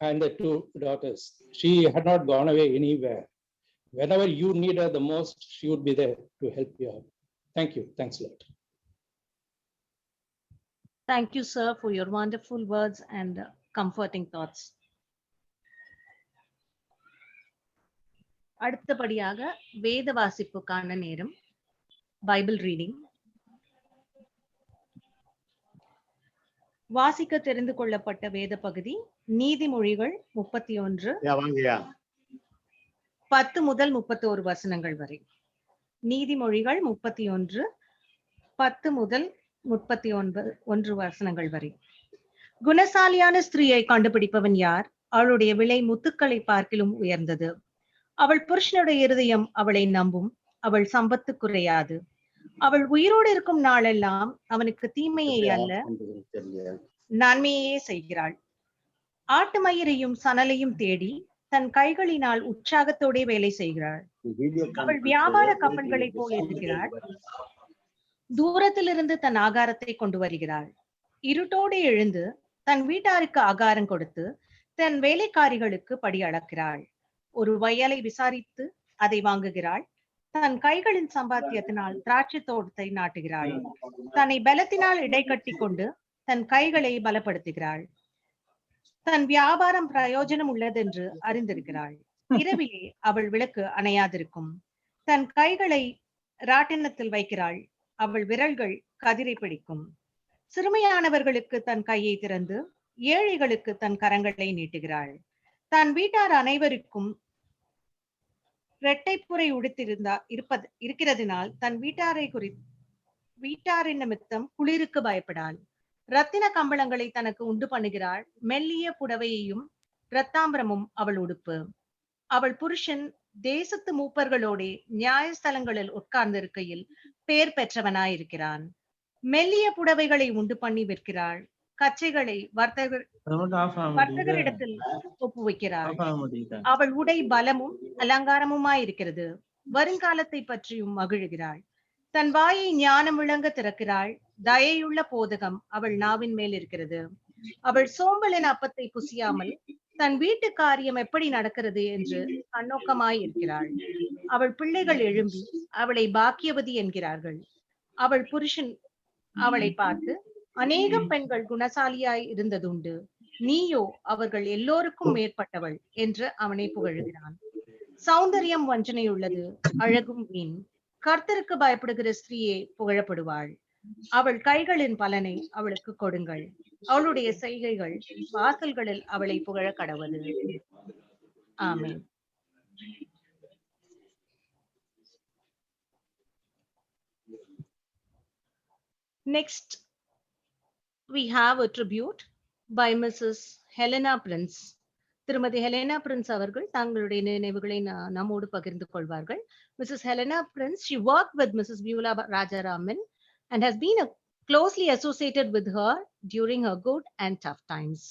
Speaker 3: and the two daughters. She had not gone away anywhere. Whenever you need her the most, she would be there to help you out. Thank you. Thanks a lot.
Speaker 1: Thank you, sir, for your wonderful words and comforting thoughts. அடுத்தபடியாக வேத வாசிப்புக்கான நேரம். Bible reading. வாசிக்க தெரிந்து கொள்ளப்பட்ட வேத பகுதி நீதிமொழிகள் 31 10 முதல் 31 வசனங்கள் வரை. நீதிமொழிகள் 31 10 முதல் 31 வசனங்கள் வரை. குணசாலியான ஸ்திரீயை கண்டுபிடிப்பவன் யார்? அவளுடைய விலை முத்துக்களை பார்க்கிலும் உயர்ந்தது. அவள் புருஷனுடைய இருதயம் அவளை நம்பும். அவள் சம்பத்து குறையாது. அவள் உயிரோடு இருக்கும் நாளெல்லாம் அவனுக்கு தீமையை அல்ல நன்மையே செய்கிறாள். ஆட்டு மயிரையும் சணலையும் தேடி தன் கைகளினால் உற்சாகத்தோட வேலை செய்கிறாள். அவள் வியாபார கப்பல்களை போல் இருக்கிறாள். தூரத்திலிருந்து தன் ஆகாரத்தை கொண்டு வருகிறாள். இருட்டோடு எழுந்து தன் வீட்டாருக்கு ஆகாரம் கொடுத்து தன் வேலைக்காரிகளுக்கு படி அளக்கிறாள். ஒரு வயலை விசாரித்து அதை வாங்குகிறாள். தன் கைகளின் சம்பாத்தியத்தினால் திராட்சை தோட்டத்தை நாட்டுகிறாள். தன்னை பலத்தினால் இடை கட்டி கொண்டு தன் கைகளை பலப்படுத்துகிறாள். தன் வியாபாரம் பிரயோஜனம் உள்ளதென்று அறிந்திருக்கிறாள். இரவிலே அவள் விளக்கு அணையாதிருக்கும். தன் கைகளை ராட்டினத்தில் வைக்கிறாள். அவள் விரல்கள் கதிரை பிடிக்கும். சிறுமையானவர்களுக்கு தன் கையை திறந்து ஏழைகளுக்கு தன் கரங்களை நீட்டுகிறாள். தன் வீட்டார் அனைவருக்கும் இரட்டைப்புரை இருக்கிறதுனால் தன் வீட்டாரின் நிமித்தம் குளிருக்கு பயப்படாள். ரத்தின கம்பளங்களை தனக்கு உண்டு பண்ணுகிறாள். மெல்லிய புடவையையும் இரத்தாம்பரமும் அவள் உடுப்பு. அவள் புருஷன் தேசத்து மூப்பர்களோட நியாயஸ்தலங்களில் உட்கார்ந்திருக்கையில் பேர் பெற்றவனாயிருக்கிறான். மெல்லிய புடவைகளை உண்டு பண்ணி விற்கிறாள். கச்சைகளை வர்த்தகரிடத்தில் ஒப்புவிக்கிறாள். அவள் உடை பலமும் அலங்காரமுமாயிருக்கிறது. வருங்காலத்தை பற்றியும் மகிழ்கிறாள். தன் வாயை ஞானம் விளங்க திறக்கிறாள். தயையுள்ள போதகம் அவள் நாவின் மேல் இருக்கிறது. அவள் சோம்பலின் அப்பத்தை புசியாமல் தன் வீட்டு காரியம் எப்படி நடக்கிறது என்று கண்ணோக்கமாயிருக்கிறாள். அவள் பிள்ளைகள் எழும்பி அவளை பாக்கியவதி என்கிறார்கள். அவள் புருஷன் அவளை பார்த்து, அநேகம் பெண்கள் குணசாலியாய் இருந்ததுண்டு, நீயோ அவர்கள் எல்லோருக்கும் மேற்பட்டவள் என்று அவனை புகழுகிறான். சௌந்தரியம் வஞ்சனையுள்ளது, அழகும் வீண். கர்த்தருக்கு பயப்படுகிற ஸ்திரீயே புகழப்படுவாள். அவள் கைகளின் பலனை அவளுக்கு கொடுங்கள். அவளுடைய செய்கைகள் வாசல்களில் அவளை புகழ கடவது. ஆமென். Next, we have a tribute by Mrs. Helena Prince. திருமதி ஹெலனா பிரின்ஸ் அவர்கள் தங்களுடைய நினைவுகளை நம்மோடு பகிர்ந்து கொள்வார்கள். Mrs. Helena Prince, she worked with Mrs. Beulah Rajaraman and has been closely associated with her during her good and tough times.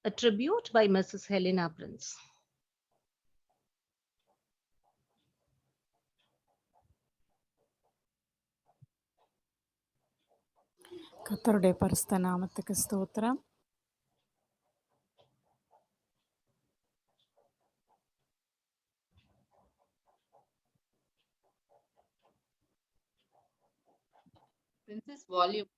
Speaker 1: A tribute by Mrs. Helena Prince.
Speaker 14: கர்த்தருடைய பரிசுத்த நாமத்துக்கு ஸ்தோத்திரம்.
Speaker 6: Princess volume.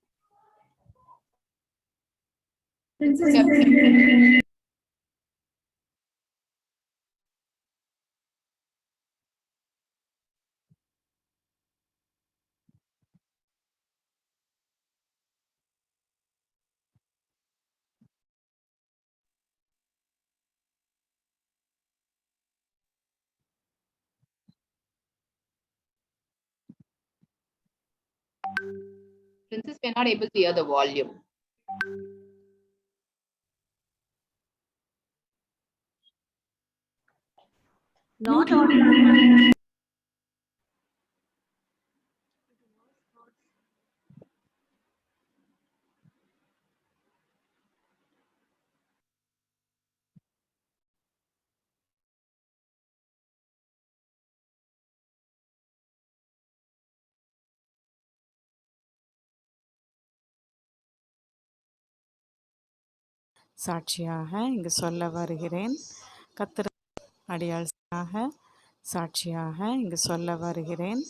Speaker 6: Princess, we're not able to hear the volume.
Speaker 1: Not audible.
Speaker 14: சாட்சியாக இங்கு சொல்ல வருகிறேன். கர்த்தர் அடியாளாக சாட்சியாக இங்கு சொல்ல வருகிறேன்.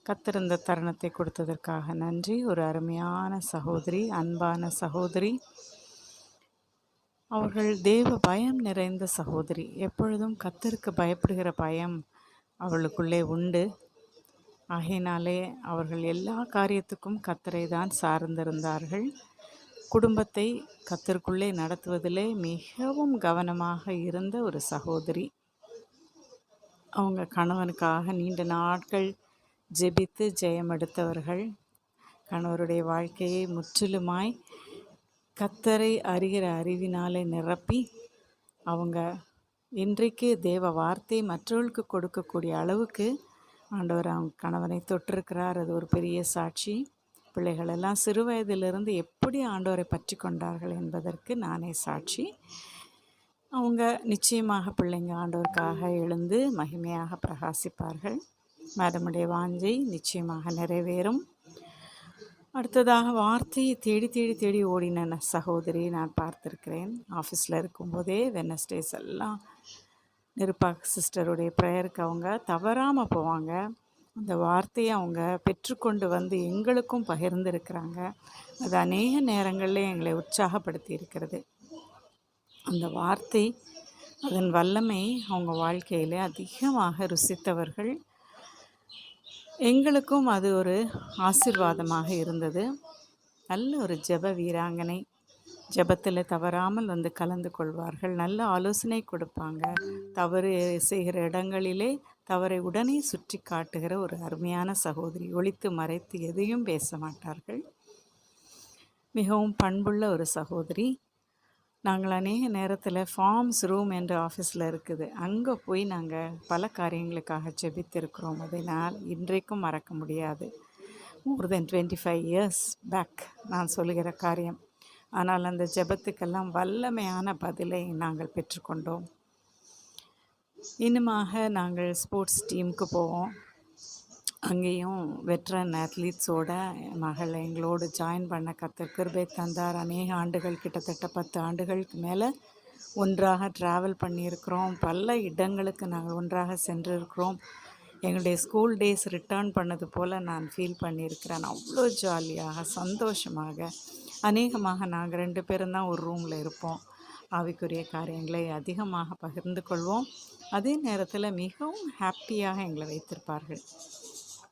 Speaker 14: கர்த்தர் இந்த தருணத்தை கொடுத்ததற்காக நன்றி. ஒரு அருமையான சகோதரி, அன்பான சகோதரி, அவர்கள் தேவ பயம் நிறைந்த சகோதரி. எப்பொழுதும் கர்த்தருக்கு பயப்படுகிற பயம் அவளுக்குள்ளே உண்டு. ஆகையினாலே அவர்கள் எல்லா காரியத்துக்கும் கர்த்தரை தான் சார்ந்திருந்தார்கள். குடும்பத்தை கர்த்தருக்குள்ளே நடத்துவதிலே மிகவும் கவனமாக இருந்த ஒரு சகோதரி. அவங்க கணவனுக்காக நீண்ட நாட்கள் ஜெபித்து ஜெயமெடுத்தவர்கள். கணவருடைய வாழ்க்கையை முற்றிலுமாய் கர்த்தரை அறிகிற அறிவினாலே நிரப்பி அவங்க இன்றைக்கு தேவ வார்த்தை மற்றவர்களுக்கு கொடுக்கக்கூடிய அளவுக்கு ஆண்டவர் அவங்க கணவனை தொட்டிருக்கிறார். அது ஒரு பெரிய சாட்சி. பிள்ளைகள் எல்லாம் சிறு வயதிலிருந்து எப்படி ஆண்டவரை பற்றி கொண்டார்கள் என்பதற்கு நானே சாட்சி. அவங்க நிச்சயமாக பிள்ளைங்க ஆண்டவருக்காக எழுந்து மகிமையாக பிரகாசிப்பார்கள். மேடமுடைய வாஞ்சை நிச்சயமாக நிறைவேறும். அடுத்ததாக வார்த்தையை தேடி தேடி தேடி ஓடின சகோதரி நான் பார்த்துருக்கிறேன். ஆஃபீஸில் இருக்கும்போதே வெனஸ்டேஸ் எல்லாம் நிருப்பா சிஸ்டருடைய ப்ரேயருக்கு அவங்க தவறாமல் போவாங்க. அந்த வார்த்தையை அவங்க பெற்றுக்கொண்டு வந்து எங்களுக்கும் பகிர்ந்துருக்கிறாங்க. அது அநேக நேரங்களில் எங்களை உற்சாகப்படுத்தி இருக்கிறது. அந்த வார்த்தை அதன் வல்லமை அவங்க வாழ்க்கையில் அதிகமாக ருசித்தவர்கள். எங்களுக்கும் அது ஒரு ஆசீர்வாதமாக இருந்தது. நல்ல ஒரு ஜெப வீராங்கனை. ஜெபத்தில் தவறாமல் வந்து கலந்து கொள்வார்கள். நல்ல ஆலோசனை கொடுப்பாங்க. தவறு செய்கிற இடங்களிலே தவறை உடனே சுற்றி காட்டுகிற ஒரு அருமையான சகோதரி. ஒளித்து மறைத்து எதையும் பேச மாட்டார்கள். மிகவும் பண்புள்ள ஒரு சகோதரி. நாங்கள் அநேக நேரத்தில் ஃபார்ம்ஸ் ரூம் என்ற ஆஃபீஸில் இருக்குது, அங்கே போய் நாங்கள் பல காரியங்களுக்காக ஜெபித்திருக்கிறோம். அதை நான் இன்றைக்கும் மறக்க முடியாது. மோர் தென் 25 years பேக் நான் சொல்லுகிற காரியம். ஆனால் அந்த ஜெபத்துக்கெல்லாம் வல்லமையான பதிலை நாங்கள் பெற்றுக்கொண்டோம். இன்னுமாக நாங்கள் ஸ்போர்ட்ஸ் டீமுக்கு போவோம். அங்கேயும் வெட்ரன் அத்லீட்ஸோட மகள் எங்களோடு ஜாயின் பண்ண கர்த்தர் கிருபை தந்தார். அநேக ஆண்டுகள், கிட்டத்தட்ட 10 ஆண்டுகளுக்கு மேலே ஒன்றாக ட்ராவல் பண்ணியிருக்கிறோம். பல இடங்களுக்கு நாங்கள் ஒன்றாக சென்றிருக்கிறோம். எங்களுடைய ஸ்கூல் டேஸ் ரிட்டர்ன் பண்ணது போல் நான் ஃபீல் பண்ணியிருக்கிறேன். அவ்வளோ ஜாலியாக சந்தோஷமாக. அநேகமாக நாங்கள் 2 பேரும் தான் ஒரு ரூமில் இருப்போம். ஆவிக்குரிய காரியங்களை அதிகமாக பகிர்ந்து கொள்வோம். அதே நேரத்தில் மிகவும் ஹாப்பியாக எங்களை வைத்திருப்பார்கள்.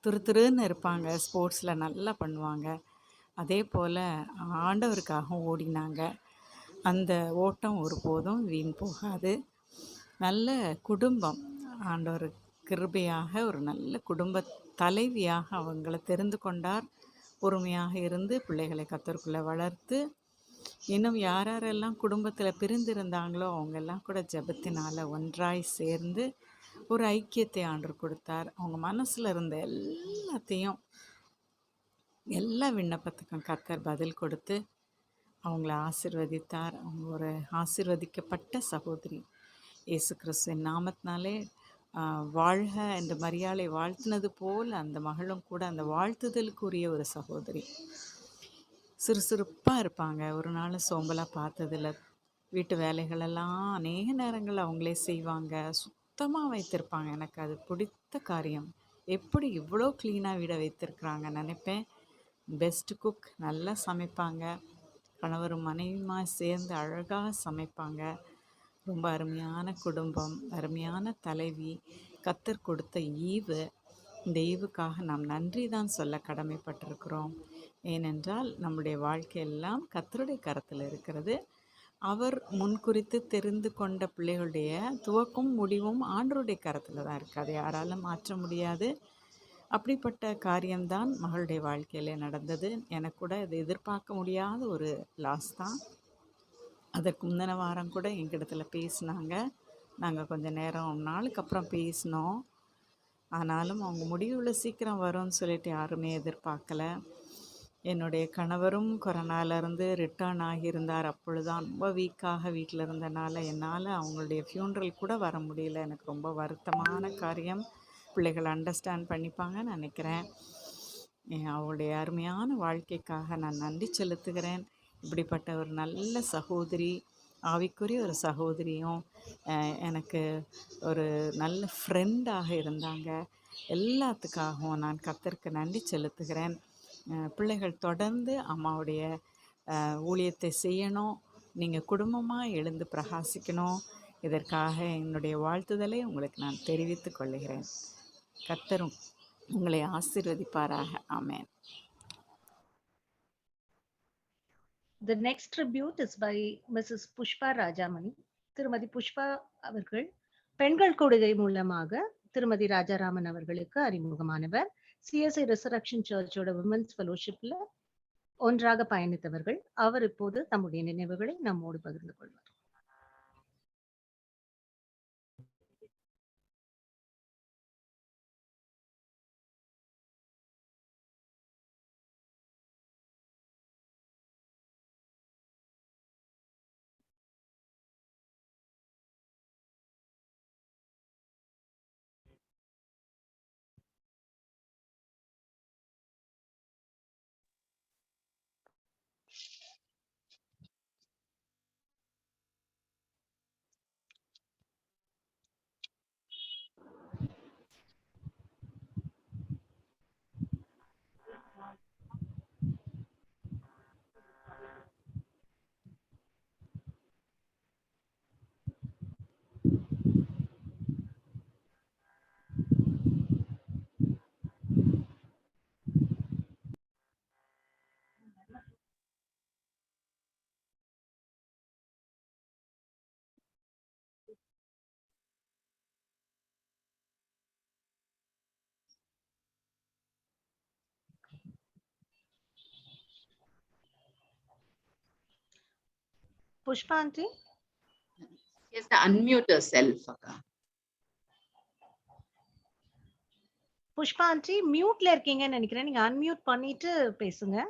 Speaker 14: துருத்துருன்னு இருப்பாங்க. ஸ்போர்ட்ஸில் நல்லா பண்ணுவாங்க. அதே போல் ஆண்டவருக்காகவும் ஓடினாங்க. அந்த ஓட்டம் ஒருபோதும் வீண் போகாது. நல்ல குடும்பம். ஆண்டவர் கிருபையாக ஒரு நல்ல குடும்ப தலைவியாக அவங்கள தெரிந்து கொண்டார். பொறுமையாக இருந்து பிள்ளைகளை கர்த்தருக்குள்ளே வளர்த்து, இன்னும் யாரெல்லாம் குடும்பத்தில் பிரிந்திருந்தாங்களோ அவங்கெல்லாம் கூட ஜெபத்தினால் ஒன்றாய் சேர்ந்து ஒரு ஐக்கியத்தை ஆண்டவர் கொடுத்தார். அவங்க மனசில் இருந்த எல்லாத்தையும், எல்லா விண்ணப்பத்துக்கும் கர்த்தர் பதில் கொடுத்து அவங்கள ஆசீர்வதித்தார். அவங்க ஒரு ஆசீர்வதிக்கப்பட்ட சகோதரி. இயேசு கிறிஸ்துவின் நாமத்தினாலே வாழ்க என்று மரியாளை வாழ்த்தினது போல் அந்த மகளும் கூட அந்த வாழ்த்துதலுக்குரிய ஒரு சகோதரி. சுறுசுறுப்பாக இருப்பாங்க. ஒரு நாள் சோம்பலாக பார்த்ததில்ல. வீட்டு வேலைகளெல்லாம் அநேக நேரங்கள் அவங்களே செய்வாங்க. சுத்தமாக வைத்திருப்பாங்க. எனக்கு அது பிடித்த காரியம். எப்படி இவ்வளோ க்ளீனாக வீடை வைத்திருக்கிறாங்க நினைப்பேன். பெஸ்ட் குக், நல்லா சமைப்பாங்க. கணவரும் மனைவியுமா சேர்ந்து அழகாக சமைப்பாங்க. ரொம்ப அருமையான குடும்பம், அருமையான தலைவி. கர்த்தர் கொடுத்த ஈவு. இந்த ஈவுக்காக நாம் நன்றி தான் சொல்ல கடமைப்பட்டிருக்கிறோம். ஏனென்றால் நம்முடைய வாழ்க்கையெல்லாம் கர்த்தருடைய கரத்தில் இருக்கிறது. அவர் முன்குறித்து தெரிந்து கொண்ட பிள்ளைகளுடைய துவக்கும் முடிவும் ஆண்டவருடைய கரத்தில் தான் இருக்குது. அதை யாராலும் மாற்ற முடியாது. அப்படிப்பட்ட காரியம்தான் மகளுடைய வாழ்க்கையில் நடந்தது. எனக்கு கூட அது எதிர்பார்க்க முடியாத ஒரு லாஸ் தான். அதற்கு முந்தின வாரம் கூட எங்கிடத்துல பேசினாங்க. நாங்கள் கொஞ்சம் நேரம் நாளுக்கு அப்புறம் பேசினோம். ஆனாலும் அவங்க முடிவில் சீக்கிரம் வரும்னு சொல்லிட்டு யாருமே எதிர்பார்க்கல. என்னுடைய கணவரும் கொரோனாவிலேருந்து ரிட்டர்ன் ஆகியிருந்தார். அப்பொழுதுதான் ரொம்ப வீக்காக வீட்டில் இருந்தனால என்னால் அவங்களுடைய ஃப்யூனரல் கூட வர முடியல. எனக்கு ரொம்ப வருத்தமான காரியம். பிள்ளைகள் அண்டர்ஸ்டாண்ட் பண்ணிப்பாங்கன்னு நினைக்கிறேன். அவளுடைய அருமையான வாழ்க்கைக்காக நான் நன்றி செலுத்துகிறேன். இப்படிப்பட்ட ஒரு நல்ல சகோதரி, ஆவிக்குரிய ஒரு சகோதரியும் எனக்கு ஒரு நல்ல ஃப்ரெண்டாக இருந்தாங்க. எல்லாத்துக்காகவும் நான் கர்த்தருக்கு நன்றி செலுத்துகிறேன். பிள்ளைகள் தொடர்ந்து அம்மாவுடைய ஊழியத்தை செய்யணும். நீங்கள் குடும்பமாக எழுந்து பிரகாசிக்கணும். இதற்காக என்னுடைய வாழ்த்துதலை உங்களுக்கு நான் தெரிவித்துக் கொள்கிறேன். கர்த்தரும் உங்களை ஆசீர்வதிப்பாராக. ஆமென்.
Speaker 1: The next tribute is by Mrs. Pushpa Rajamani. திருமதி புஷ்பா அவர்கள் பெண்கள் கொடுகை மூலமாக திருமதி ராஜாராமன் அவர்களுக்கு அறிமுகமானவர். சிஎஸ்ஐ ரிசரக்ஷன் சர்ச்சோட விமன்ஸ் ஃபெலோஷிப்ல ஒன்றாக பயணித்தவர்கள். அவர் இப்போது தம்முடைய நினைவுகளை நம்மோடு பகிர்ந்து கொள்வார். Pushpa aunty,
Speaker 6: Yes, unmute yourself, Akka.
Speaker 1: Pushpa aunty மியூட்ல இருக்கீங்கன்னு நினைக்கிறேன். நீங்க அன்மியூட் பண்ணிட்டு பேசுங்க.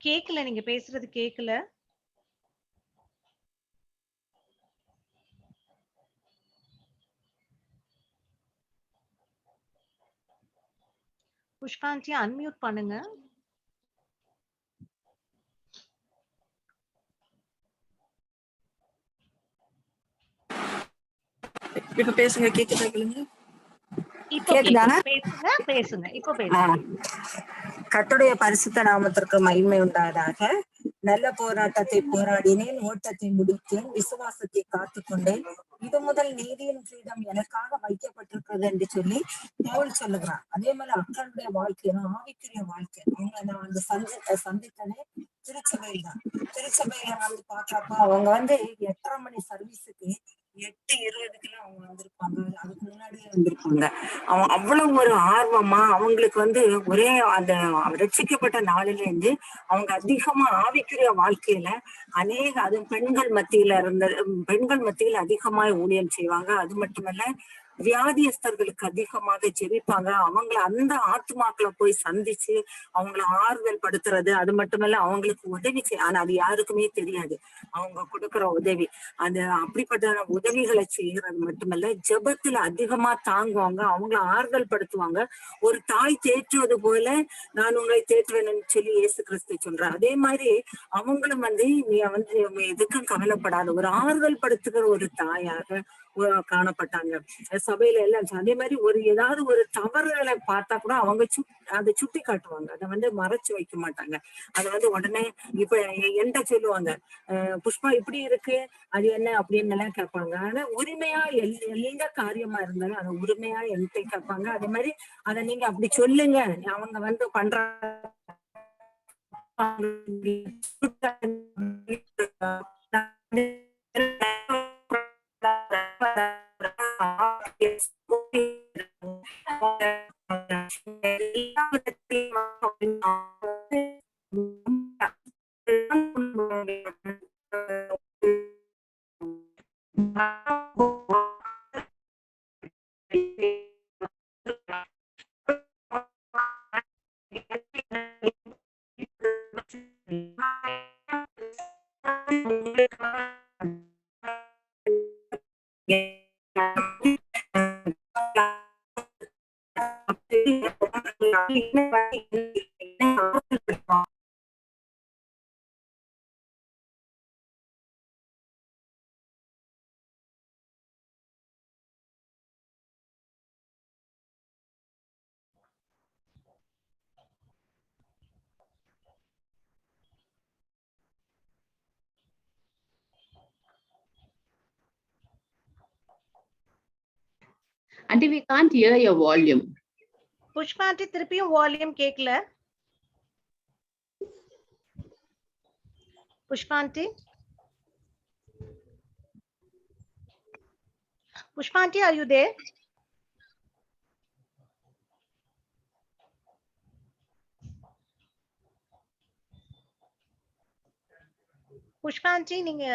Speaker 1: கேக்கல, நீங்க பேசுறது கேக்கல. புஷ்பா ஆண்டி அன்மியூட் பண்ணுங்க.
Speaker 15: இப்ப பேசுங்க, கேக்குதா? கேளுங்க.
Speaker 1: இப்போ
Speaker 15: கேக்குதானா?
Speaker 1: பேசுங்க பேசுங்க இப்போ பேசுங்க.
Speaker 15: கர்த்தருடைய பரிசுத்த நாமத்திற்கு மகிமை உண்டாதாக. நல்ல போராட்டத்தை போராடினேன், ஓட்டத்தை முடித்தேன், விசுவாசத்தை காத்துக்கொண்டேன். இது முதல் நீதியின் கிரீடம் எனக்காக வைக்கப்பட்டிருக்கிறது என்று சொல்லி பவுல் சொல்லுகிறான். அதே மாதிரி அக்கனுடைய வாழ்க்கை, ஆவிக்குரிய வாழ்க்கை, அவங்க நான் வந்து சந்தித்தனே திருச்சபையில் தான். திருச்சபையில வந்து பாக்குறப்ப அவங்க வந்து 8:30 மணி சர்வீஸுக்கு 8:20 அவங்க வந்திருப்பாங்க. அதுக்கு முன்னாடியே வந்திருப்பாங்க. அவங்க அவ்வளவு ஒரு ஆர்வமா அவங்களுக்கு வந்து ஒரே அந்த ரட்சிக்கப்பட்ட நாளில இருந்து அவங்க அதிகமா ஆவிக்குரிய வாழ்க்கையில அதுவும் பெண்கள் மத்தியில அதிகமாய் ஊழியம் செய்வாங்க. அது மட்டுமல்ல, வியாதியஸ்தர்களுக்கு அதிகமாக ஜெபிப்பாங்க. அவங்கள அந்த ஆத்மாக்களை போய் சந்திச்சு அவங்கள ஆறுதல் படுத்துறது, அது மட்டுமல்ல அவங்களுக்கு உதவி ஆனா அது யாருக்குமே தெரியாது. அவங்க கொடுக்குற உதவி, அந்த அப்படிப்பட்ட உதவிகளை செய்யறது மட்டுமல்ல, ஜெபத்துல அதிகமா தாங்குவாங்க, அவங்கள ஆறுதல் படுத்துவாங்க. ஒரு தாய் தேற்றுவது போல நான் உங்களை தேற்றுவேன்னு சொல்லி இயேசு கிறிஸ்து சொல்றேன். அதே மாதிரி அவங்களும் வந்து நீ வந்து எதுக்கும் கவலைப்படாத ஒரு ஆறுதல் படுத்துகிற ஒரு தாயாக காணப்பட்டாங்க சபையில எல்லாம். அதே மாதிரி ஏதாவது ஒரு தவறுகளை பார்த்தா கூட அவங்க அதை சுட்டி காட்டுவாங்க. அதை வந்து மறைச்சு வைக்க மாட்டாங்க. அதை வந்து உடனே இப்ப என்கிட்ட சொல்லுவாங்க, புஷ்பா இப்படி இருக்கு, அது என்ன அப்படின்னு எல்லாம் கேட்பாங்க. ஆனா உரிமையா எந்த காரியமா இருந்தாலும் அதை உரிமையா என்கிட்ட கேட்பாங்க. அதே மாதிரி அதை நீங்க அப்படி சொல்லுங்க, அவங்க வந்து பண்ற
Speaker 6: Auntie, we can't hear your volume.
Speaker 1: Pushpa aunty திருப்பியும் வால்யூம் கேட்கல. Pushpa aunty, Pushpa aunty, are you there? Pushpa aunty, நீங்க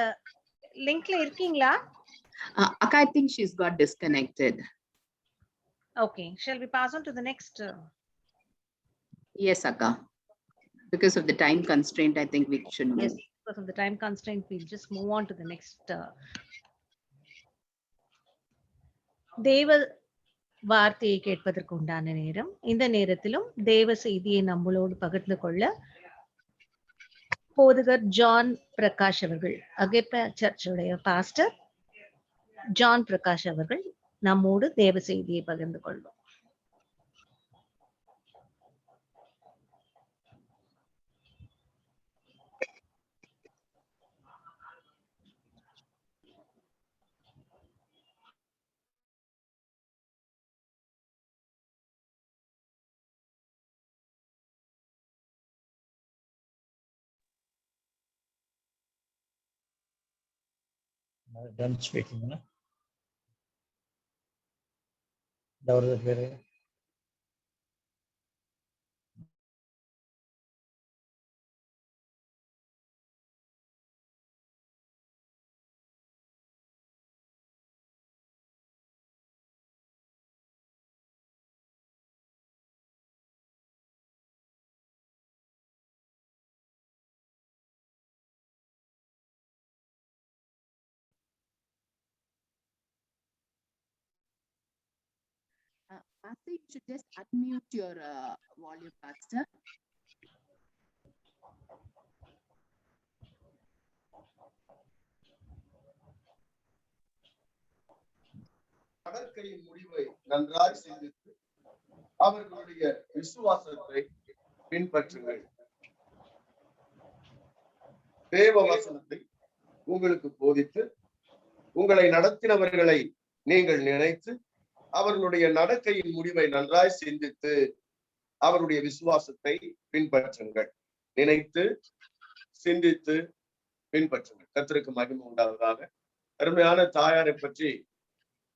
Speaker 1: லிங்க்ல இருக்கீங்களா?
Speaker 6: Akka, I think she's got disconnected.
Speaker 1: Okay, shall we pass on to the next?
Speaker 6: Yes, Akka. Because of the time constraint, I think we should move.
Speaker 1: Yes, because of the time constraint, we'll just move on to the next. தேவ வார்த்தையை கேட்பதற்கு உண்டான நேரம். இந்த நேரத்திலும் தேவ செய்தியை நம்மளோடு பகிர்ந்து கொள்ள போதகர் ஜான் பிரகாஷ் அவர்கள், அகேப்பா சர்ச்சுடைய பாஸ்டர் ஜான் பிரகாஷ் அவர்கள் நம்மோடு தேவ செய்தியை பகிர்ந்து கொள்வோம்.
Speaker 7: Done speaking, na? Davar pere.
Speaker 6: Pastor, you should just unmute your volume, Pastor.
Speaker 16: நடக்கையின் முடிவை நன்றாய் சிந்தித்து அவர்களுடைய விசுவாசத்தை பின்பற்றுங்கள். தேவ வசனத்தை உங்களுக்கு போதித்து உங்களை நடத்தினவர்களை நீங்கள் நினைத்து அவர்களுடைய நடக்கையின் முடிவை நன்றாய் சிந்தித்து அவருடைய விசுவாசத்தை பின்பற்றுங்கள். நினைத்து சிந்தித்து பின்பற்றுங்கள். கர்த்தருக்கு மகிமை உண்டாவதாக. அருமையான தாயாரை பற்றி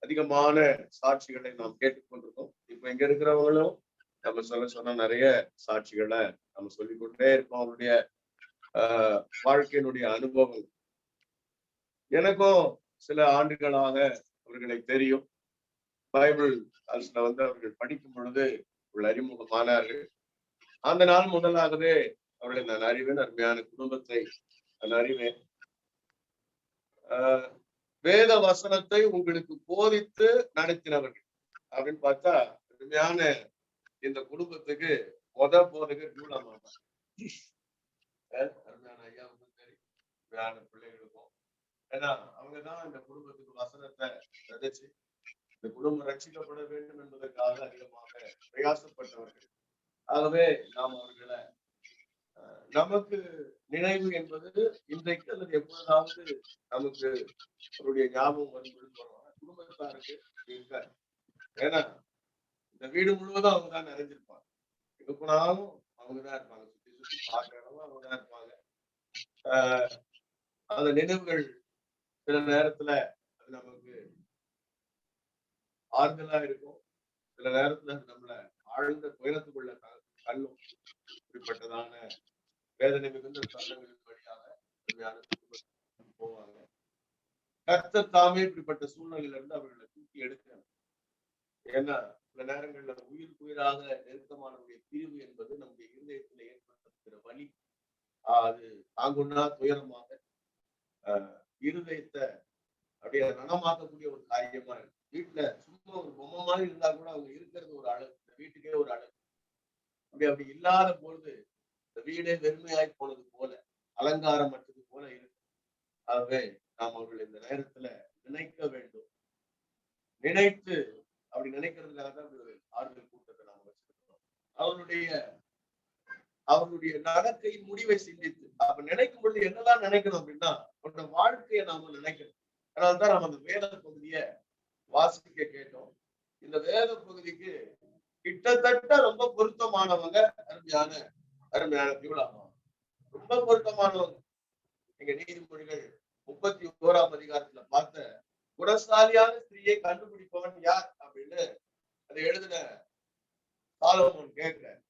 Speaker 16: அதிகமான சாட்சிகளை நாம் கேட்டுக்கொண்டிருக்கோம். இப்ப இங்க இருக்கிறவங்களும் நம்ம சொன்ன நிறைய சாட்சிகளை நம்ம சொல்லிக்கொண்டே இருக்கோம். அவருடைய வாழ்க்கையினுடைய அனுபவம் எனக்கும் சில ஆண்டுகளாக அவர்களை தெரியும். பைபிள் கிளாஸ்ல அவர்கள் படிக்கும் பொழுது ஒரு அறிமுகமானார்கள். அந்த நாள் முதலாகவே அவர்களை நான் அறிவேன். அருமையான குடும்பத்தை நான் அறிவேன். வேத வசனத்தை உங்களுக்கு போதித்து நடத்தினவர்கள் அப்படின்னு பார்த்தா அருமையான இந்த குடும்பத்துக்கு போதகர் ஜூலாமா. அருமையான ஐயாவுக்கும் சரி, அருமையான பிள்ளைகளுக்கும். ஏன்னா அவங்கதான் இந்த குடும்பத்துக்கு வசனத்தை விதைச்சு இந்த குடும்பம் ரட்சிக்கப்பட வேண்டும் என்பதற்காக அதிகமாக பிரயாசப்பட்டவர்கள். ஆகவே நாம் அவர்களை நமக்கு நினைவு என்பது இன்றைக்கு அல்லது எப்பொழுதாவது நமக்கு அவருடைய ஞாபகம் வரும்போது குடும்பத்தாருக்கு இருக்க. ஏன்னா இந்த வீடு முழுவதும் அவங்கதான் நிறைஞ்சிருப்பாங்க. எங்க போனாலும் அவங்கதான் இருப்பாங்க. சுத்தி சுத்தி பார்க்கறவங்க அவங்கதான் இருப்பாங்க. அந்த நினைவுகள் சில நேரத்துல அது நமக்கு ஆறுதலா இருக்கும். சில நேரத்துல நம்மள ஆழ்ந்த துயரத்துக்குள்ள தள்ளும். இப்படிப்பட்டதான வேதனை மிகுந்த தருணங்களின் வழியாக போவாங்க. கர்த்தர் தாமே இப்படிப்பட்ட சூழ்நிலையில இருந்து அவர்களை தூக்கி எடுக்கிறாங்க. ஏன்னா சில நேரங்கள்ல உயிராக நெருக்கமானவருடைய பிரிவு என்பது நம்முடைய இருதயத்துல ஏற்படுத்துகிற வலி. அது தாங்குன்னா துயரமாக இருதயத்தை அப்படியே ரணமாக்கக்கூடிய ஒரு காரியமா இருக்கு. வீட்டுல சும்மா ஒரு பொம்மை மாதிரி இருந்தா கூட அவங்க இருக்கிறது ஒரு அழகு, இந்த வீட்டுக்கே ஒரு அழகு. அப்படி இல்லாத பொழுது இந்த வீடே வெறுமையாய் போனது போல, அலங்காரமற்றது போல இருக்கு. ஆகவே நாம் அவர்கள் இந்த நேரத்துல நினைக்க வேண்டும். நினைத்து அப்படி நினைக்கிறதுக்காக தான் ஆறுதல் கூட்டத்தை நாம வச்சிருக்கிறோம். அவருடைய நடக்கையின் முடிவை சிந்தித்து அப்ப நினைக்கும் பொழுது என்னதான் நினைக்கணும் அப்படின்னா அவருடைய வாழ்க்கையை நாம நினைக்கணும். அதனால்தான் நம்ம அந்த வேத பகுதியை வாசிக்க கேட்டோம். இந்த வேத பகுதிக்கு கிட்டத்தட்ட ரொம்ப பொருத்தமானவங்க அருமையான பியூலாமா, ரொம்ப பொருத்தமானவங்க. நீங்க நீதிமொழிகள் 31ஆம் அதிகாரத்துல பார்த்த குணசாலியான ஸ்திரீயை கண்டுபிடிப்பவன் யார் அப்படின்னு அதை எழுதின சாலமோன் கேட்கிறார்.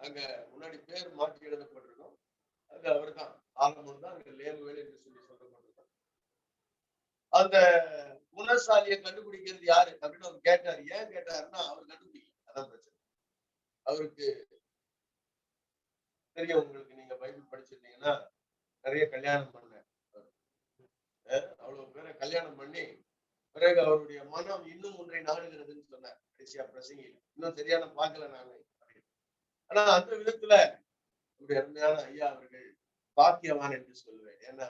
Speaker 16: அங்க முன்னாடி பேர் மாற்றி எழுதப்பட்டிருக்கோம். அது அவர் தான், சாலமோன் தான் அங்க லேமுவேல் என்று சொல்லி சொல்லப்பட்டிருக்கோம். அந்த குணசாலியை கண்டுபிடிக்கிறது யாரு அப்படின்னு அவர் கேட்டாரு. ஏன் கேட்டாருன்னா அவர் கண்டுபிடிக்கல, அதான் பிரச்சனை. அவருக்கு தெரியும், உங்களுக்கு நீங்க பைபிள் படிச்சிருந்தீங்கன்னா நிறைய கல்யாணம் பண்ண, அவ்வளவு பேரை கல்யாணம் பண்ணி பிறகு அவருடைய மனம் இன்னும் ஒன்றை நாடுகிறதுன்னு சொன்னார் கடைசியா பிரசங்கியில. இன்னும் சரியான பார்க்கல நாங்க அப்படின்னு. ஆனா அந்த விதத்துல என்னுடைய அருமையான ஐயா அவர்கள் பாக்கியவான் என்று சொல்லுவேன். ஏன்னா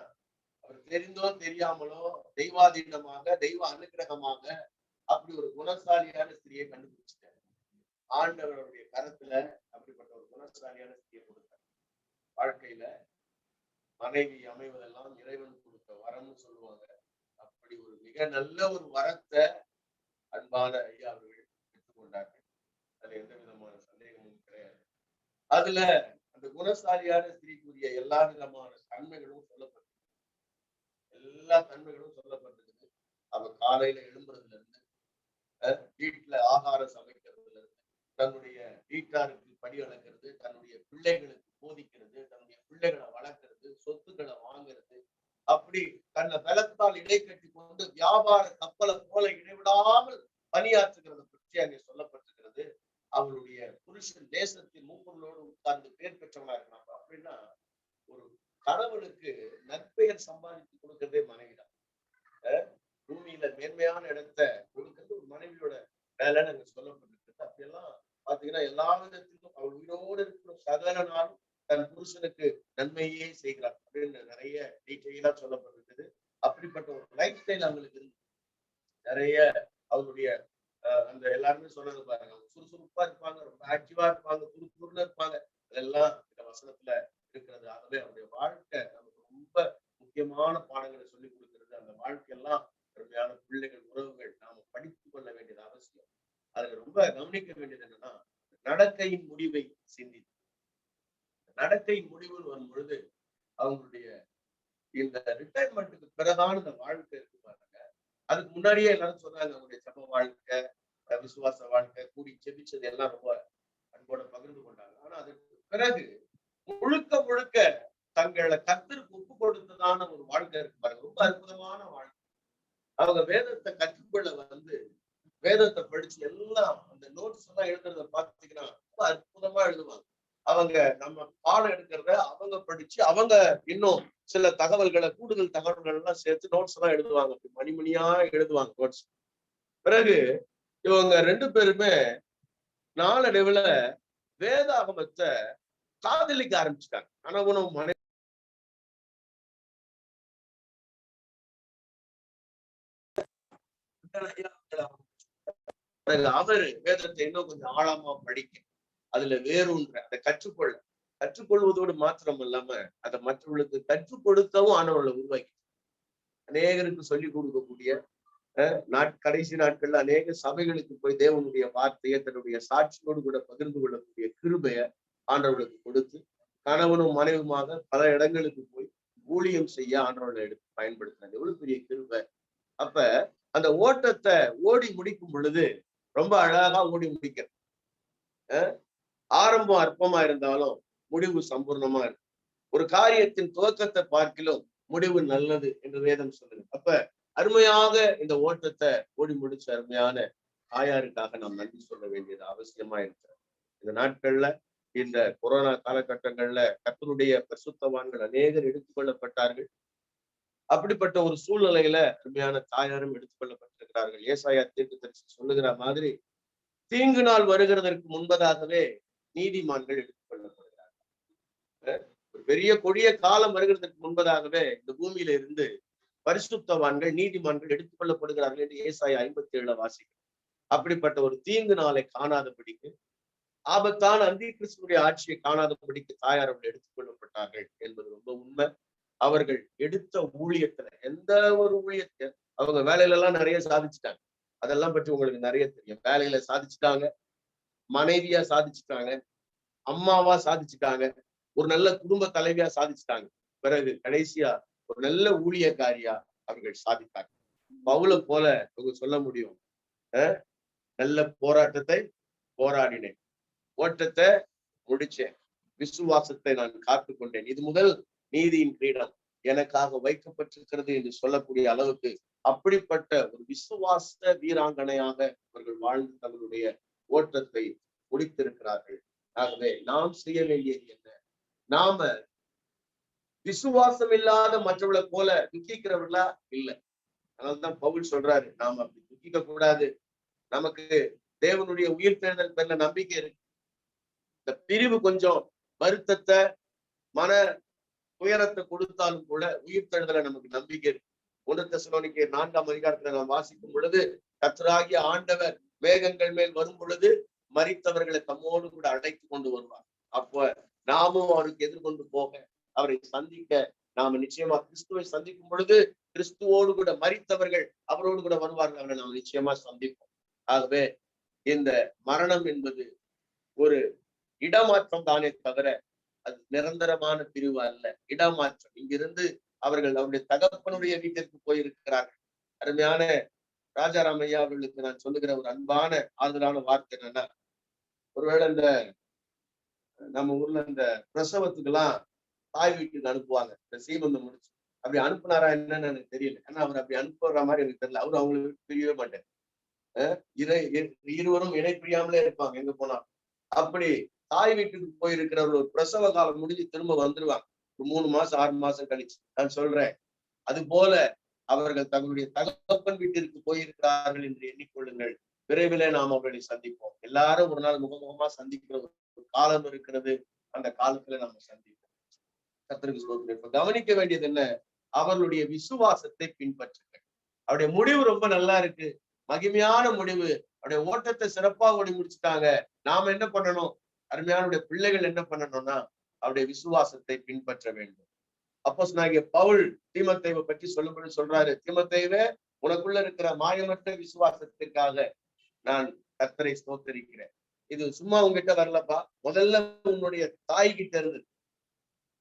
Speaker 16: அவர் தெரிந்தோ தெரியாமலோ தெய்வாதீனமாக தெய்வ அனுகிரகமாக அப்படி ஒரு குணசாலியான ஸ்திரியை கண்டுபிடிச்சிட்டார். ஆண்டவருடைய கரத்துல அப்படிப்பட்ட ஒரு குணசாலியான ஸ்திரியை கொடுத்தார். வாழ்க்கையில மனைவி அமைவதெல்லாம் இறைவன் கொடுத்த வரம்னு சொல்லுவாங்க. அப்படி ஒரு மிக நல்ல ஒரு வரத்தை அன்பான ஐயா அவர்கள் பெற்றுக்கொண்டார்கள். அதுல எந்த விதமான சந்தேகமும் கிடையாது. அதுல அந்த குணசாலியான ஸ்திரீக்குரிய எல்லா விதமான தன்மைகளும் சொல்லப்பட்டது. எல்லா தன்மைகளும் சொல்லப்பட்டிருக்கு. அவ காலையில எழும்புறதுல இருந்து, வீட்டுல ஆகாரம் சமைக்கிறதுல இருந்து, தன்னுடைய வீட்டாருக்கு படி அளக்கிறது, தன்னுடைய பிள்ளைகளுக்கு போதிக்கிறது, தன்னுடைய பிள்ளைகளை வளர்க்கிறது, சொத்துக்களை வாங்குறது, அப்படி தன்னை பலத்தால் இடை கட்டி கொண்டு வியாபார கப்பலை போல இடைவிடாமல் பணியாற்றுகிறத பற்றி அங்கே சொல்லப்பட்டிருக்கிறது. அவருடைய புருஷன் தேசத்தின் மூப்பர்களோடு உட்கார்ந்து பேர் பெற்றவனா இருக்கிறாங்க. அப்படின்னா ஒரு கணவனுக்கு நற்பெயர் சம்பாதித்து கொடுக்கறதே மனைவிதான். பூமியில மேன்மையான இடத்தை கொடுக்கறது ஒரு மனைவியோட வேலைன்னு அங்க சொல்லப்பட்டிருக்கு. அப்படியெல்லாம் பாத்தீங்கன்னா எல்லா விதத்திலும் அவள் உயிரோடு இருக்கிற சகல நாளும் தன் புருஷனுக்கு நன்மையே செய்கிறார் அப்படின்னு நிறைய டீட்டெயிலா சொல்லப்பட்டிருக்குது. அப்படிப்பட்ட ஒரு லைஃப் ஸ்டைல் அவங்களுக்கு இருக்கு. நிறைய அவருடைய அந்த எல்லாருமே சொல்றது பாருங்க, அவங்க சுறுசுறுப்பா இருப்பாங்க, ரொம்ப ஆக்டிவா இருப்பாங்க, துருத்துருன்னு இருப்பாங்க. அதெல்லாம் இந்த வசனத்துல இருக்கிறது. ஆகவே அவருடைய வாழ்க்கை நமக்கு ரொம்ப முக்கியமான பாடங்களை சொல்லி கொடுக்கிறது. அந்த வாழ்க்கையெல்லாம் அருமையான பிள்ளைகள், உறவுகள் நாம படித்து கொள்ள வேண்டியது அவசியம். அதுல ரொம்ப கவனிக்க வேண்டியது என்னன்னா, நடக்கையின் முடிவை சிந்தித்து, நடக்கையின் முடிவுன்னு வரும் பொழுது அவங்களுடைய இந்த ரிட்டைர்மெண்ட்டுக்கு பிறகான இந்த வாழ்க்கை இருக்கு பாருங்க. அதுக்கு முன்னாடியே எல்லாரும் சொன்னாங்க, அவங்களுடைய ஜப வாழ்க்கை, விசுவாச வாழ்க்கை, கூடி செபிச்சது எல்லாம் ரொம்ப அன்போட பகிர்ந்து கொண்டாங்க. ஆனா அதுக்கு பிறகு முழுக்க முழுக்க தங்களை கர்த்தருக்கு ஒப்பு கொடுத்ததான ஒரு வாழ்க்கை இருக்கு பாருங்க. ரொம்ப அற்புதமான வாழ்க்கை. அவங்க வேதத்தை கற்றுக்கொள்ள வேதத்தை படிச்சு எல்லாம் அந்த நோட்ஸ் எல்லாம் எழுதுறத பாத்தீங்கன்னா ரொம்ப அற்புதமா எழுதுவாங்க. அவங்க நம்ம பாடம் எடுக்கிறத அவங்க படிச்சு அவங்க இன்னும் சில தகவல்களை, கூடுதல் தகவல்கள் எல்லாம் சேர்த்து நோட்ஸ் எல்லாம் எழுதுவாங்க. மணிமணியா எழுதுவாங்க நோட்ஸ். பிறகு இவங்க 2 பேருமே நாளடைவுல வேதாகமத்தை காதலிக்க ஆரம்பிச்சுட்டாங்க. கணவனும் மனைவி அவரு வேதத்தை இன்னும் கொஞ்சம் ஆழமா படிக்க, அதுல வேறொன்ற அதை கற்றுக்கொள்வதோடு மாத்திரம் இல்லாம அதை மற்றவர்களுக்கு கற்றுக் கொடுக்கவும் ஆண்டவர்களை உருவாக்கி அநேகருக்கு சொல்லிக் கொடுக்கக்கூடிய கடைசி நாட்கள்ல அநேக சபைகளுக்கு போய் தேவனுடைய வார்த்தையை தன்னுடைய சாட்சியோடு கூட பகிர்ந்து கொள்ளக்கூடிய கிருபைய ஆண்டவர்களுக்கு கொடுத்து கணவனும் மனைவியுமாக பல இடங்களுக்கு போய் ஊழியம் செய்ய ஆண்டவர்களை எடுத்து பயன்படுத்தினாங்க. எவ்வளவு பெரிய கிருபை! அப்ப அந்த ஓட்டத்தை ஓடி முடிக்கும் பொழுது ரொம்ப அழகா ஓடி முடிக்க, ஆரம்பம் அற்பமா இருந்தாலும் முடிவு சம்பூர்ணமா இருக்கு. ஒரு காரியத்தின் துவக்கத்தை பார்க்கிலும் முடிவு நல்லது என்று வேதம் சொல்லுது. அப்ப அருமையாக இந்த ஓட்டத்தை ஓடி முடிச்ச அருமையான தாயாருக்காக நாம் நன்றி சொல்ல வேண்டியது அவசியமா இருக்கிறது. இந்த நாட்கள்ல, இந்த கொரோனா காலகட்டங்கள்ல கர்த்தருடைய பரிசுத்தவான்கள் அநேகர் எடுத்துக்கொள்ளப்பட்டார்கள். அப்படிப்பட்ட ஒரு சூழ்நிலையில அருமையான தாயாரும் எடுத்துக்கொள்ளப்பட்டிருக்கிறார்கள். ஏசாயா தீர்க்கதரிசி சொல்லுகிற மாதிரி தீங்கு நாள் வருகிறதற்கு முன்பதாகவே நீதிமான்கள் எடுத்துக்கொள்ளப்படுகிறார்கள். ஒரு பெரிய கொடிய காலம் வருகிறதற்கு முன்பதாகவே இந்த பூமியில இருந்து பரிசுத்தவான்கள், நீதிமான்கள் எடுத்துக்கொள்ளப்படுகிறார்கள் என்று ஏசாயா 57 வாசிக்கிறோம். அப்படிப்பட்ட ஒரு தீங்கு நாளை காணாதபடிக்கு, ஆபத்தான அந்தி கிறிஸ்துவுடைய ஆட்சியை காணாதபடிக்கு தாயார் அவர்கள் எடுத்துக்கொள்ளப்பட்டார்கள் என்பது ரொம்ப உண்மை. அவர்கள் எடுத்த ஊழியத்துல எந்த ஒரு ஊழியத்தை அவங்க வேலையில எல்லாம் நிறைய சாதிச்சுட்டாங்க. அதெல்லாம் பற்றி உங்களுக்கு நிறைய தெரியும். வேலையில சாதிச்சுட்டாங்க, மனைவியா சாதிச்சுட்டாங்க, அம்மாவா சாதிச்சுட்டாங்க, ஒரு நல்ல குடும்ப தலைவியா சாதிச்சுட்டாங்க. பிறகு கடைசியா ஒரு நல்ல ஊழியக்காரியா அவர்கள் சாதித்தாங்க. பவுலை போல அவங்க சொல்ல முடியும், நல்ல போராட்டத்தை போராடினேன், ஓட்டத்தை முடிச்சேன், விசுவாசத்தை நான் காத்து கொண்டேன், இது முதல் நீதியின் கிரீடம் எனக்காக வைக்கப்பட்டிருக்கிறது என்று சொல்லக்கூடிய அளவுக்கு அப்படிப்பட்ட ஒரு விசுவாச வீராங்கனையாக அவர்கள் வாழ்ந்து தங்களுடைய ஓட்டத்தை முடித்திருக்கிறார்கள். ஆகவே நாம் செய்ய வேண்டியது என்ன? நாம விசுவாசம் இல்லாத மற்றவர்களை போல துக்கிக்கிறவர்களா இல்லை. அதனால்தான் பவுல் சொல்றாரு, நாம அப்படி துக்கிக்க கூடாது. நமக்கு தேவனுடைய உயிர்த்தெழுதல் மேல நம்பிக்கை இருக்கு. இந்த பிரிவு கொஞ்சம் வருத்தத்தை, மன துயரத்தை கொடுத்தாலும் கூட உயிர்த்தெழுதல நமக்கு நம்பிக்கை இருக்கு. 1 தெசலோனிக்கேயர் 4ஆம் அதிகாரத்துல நாம் வாசிக்கும் பொழுது, கர்த்தராகிய ஆண்டவர் மேகங்கள் மேல் வரும் பொழுது மரித்தவர்களை தம்மோடு கூட அழைத்து கொண்டு வருவார். அப்ப நாமும் அவருக்கு எதிர்கொண்டு போக, அவரை சந்திக்க நாம நிச்சயமா கிறிஸ்துவை சந்திக்கும் பொழுது கிறிஸ்துவோடு கூட மரித்தவர்கள் அவரோடு கூட வருவார்கள். அவரை நாம் நிச்சயமா சந்திப்போம். ஆகவே இந்த மரணம் என்பது ஒரு இடமாற்றம் தானே தவிர அது நிரந்தரமான பிரிவு அல்ல. இடமாற்றம். இங்கிருந்து அவர்கள் அவருடைய தகப்பனுடைய வீட்டிற்கு போயிருக்கிறார்கள். அருமையான ராஜாராம் ஐயா அவர்களுக்கு நான் சொல்லுகிற ஒரு அன்பான ஆறுதலான வார்த்தை என்னன்னா, ஒருவேளை இந்த நம்ம ஊர்ல இந்த பிரசவத்துக்கு எல்லாம் தாய் வீட்டுக்கு அனுப்புவாங்க, இந்த சீமந்தம் முடிச்சு. அப்படி அனுப்புனாரா என்னன்னு எனக்கு தெரியல. ஏன்னா அவர் அப்படி அனுப்புற மாதிரி எனக்கு தெரியல. அவரு அவங்களுக்கு பிரியவே மாட்டேன். இருவரும் இணை பிரியாமலே இருப்பாங்க எங்க போனாலும். அப்படி தாய் வீட்டுக்கு போயிருக்கிறவர்கள் ஒரு பிரசவ காலம் முடிஞ்சு திரும்ப வந்துருவாங்க, ஒரு 3 மாசம் 6 மாசம் கழிச்சு. நான் சொல்றேன், அது போல அவர்கள் தங்களுடைய தகப்பன் வீட்டிற்கு போயிருக்கிறார்கள் என்று எண்ணிக்கொள்ளுங்கள். விரைவிலே நாம் அவர்களை சந்திப்போம். எல்லாரும் ஒரு நாள் முகமுகமா சந்திக்கிற ஒரு காலம் இருக்கிறது. அந்த காலத்துல நம்ம சந்திப்போம். கர்த்தருக்கு ஸ்தோத்திரம். இப்ப கவனிக்க வேண்டியது என்ன? அவர்களுடைய விசுவாசத்தை பின்பற்றுங்கள். அவருடைய முடிவு ரொம்ப நல்லா இருக்கு, மகிமையான முடிவு. அவருடைய ஓட்டத்தை சிறப்பா ஓடி முடிச்சுட்டாங்க. நாம என்ன பண்ணணும்? அருமையான பிள்ளைகள் என்ன பண்ணணும்னா அவருடைய விசுவாசத்தை பின்பற்ற வேண்டும். அப்போஸ்தலனாகிய பவுல் தீமோத்தேயுவை பற்றி சொல்லும்படி சொல்றாரு, தீமோத்தேயுவே, உனக்குள்ள இருக்கிற மாயமற்ற விசுவாசத்திற்காக நான் கர்த்தரை ஸ்தோத்தரிக்கிறேன். இது சும்மா உங்ககிட்ட வரலப்பா, முதல்ல உன்னுடைய தாய் கிட்ட இருந்து,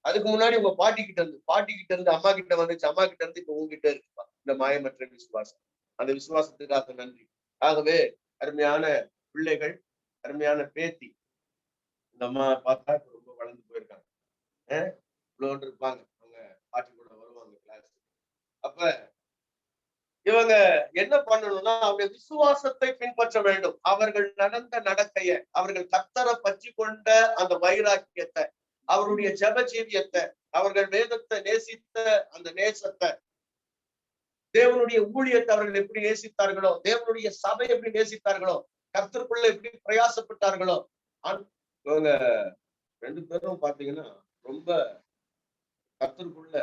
Speaker 16: அதுக்கு முன்னாடி உங்க பாட்டி கிட்ட இருந்து, பாட்டி கிட்ட இருந்து அம்மா கிட்ட வந்துச்சு, அம்மா கிட்ட இருந்து இப்ப உங்ககிட்ட இருக்குப்பா இந்த மாயமற்ற விசுவாசம். அந்த விசுவாசத்துக்காக நன்றி. ஆகவே அருமையான பிள்ளைகள், அருமையான பேத்தி, இந்த அம்மா பார்த்தா ரொம்ப வளர்ந்து போயிருக்காங்க. இவ்வளவு இருப்பாங்க, அவங்க பாட்டி கூட வருவாங்க கிளாஸ். அப்ப இவங்க என்ன பண்ணணும்னா அவருடைய விசுவாசத்தை பின்பற்ற வேண்டும். அவர்கள் நடந்த நடக்கைய, அவர்கள் கர்த்தரை பற்றி கொண்ட அந்த வைராக்கியத்தை, அவருடைய ஜெப ஜீவியத்தை, அவர்கள் வேதத்தை நேசித்த அந்த நேசத்தை, தேவனுடைய ஊழியத்தை அவர்கள் எப்படி நேசித்தார்களோ, தேவனுடைய சபை எப்படி நேசித்தார்களோ, கர்த்தருக்குள்ள எப்படி பிரயாசப்பட்டார்களோ, இவங்க 2 பேரும் பாத்தீங்கன்னா ரொம்ப கர்த்தருக்குள்ள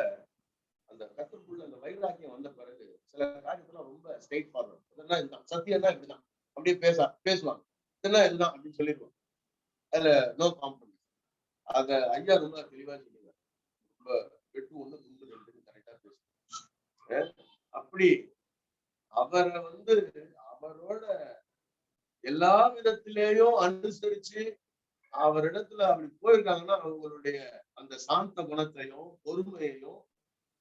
Speaker 16: அந்த வைராக்கியம் வந்த பிறகு சில காரியத்தெல்லாம் ரொம்ப ஸ்ட்ரெயிட் ஃபார்வர்ட். இதெல்லாம் இதுதான், சத்தியம் தான் இப்படிதான், அப்படியே பேசுவாங்க, இதெல்லாம் இதுதான் அப்படின்னு சொல்லிடுவாங்க. அதுல நோ காம்ப்ரமைஸ். அத ஐயா ரொம்ப தெளிவா சொல்லுவாங்க, ரொம்ப 8 1 9 2 கரெக்டா பேசுவாங்க. அப்படி அவரை அவரோட எல்லா விதத்திலேயும் அனுசரிச்சு அவரிடத்துல அப்படி போயிருக்காங்கன்னா அவங்களுடைய அந்த சாந்த குணத்தையும் பொறுமையையும்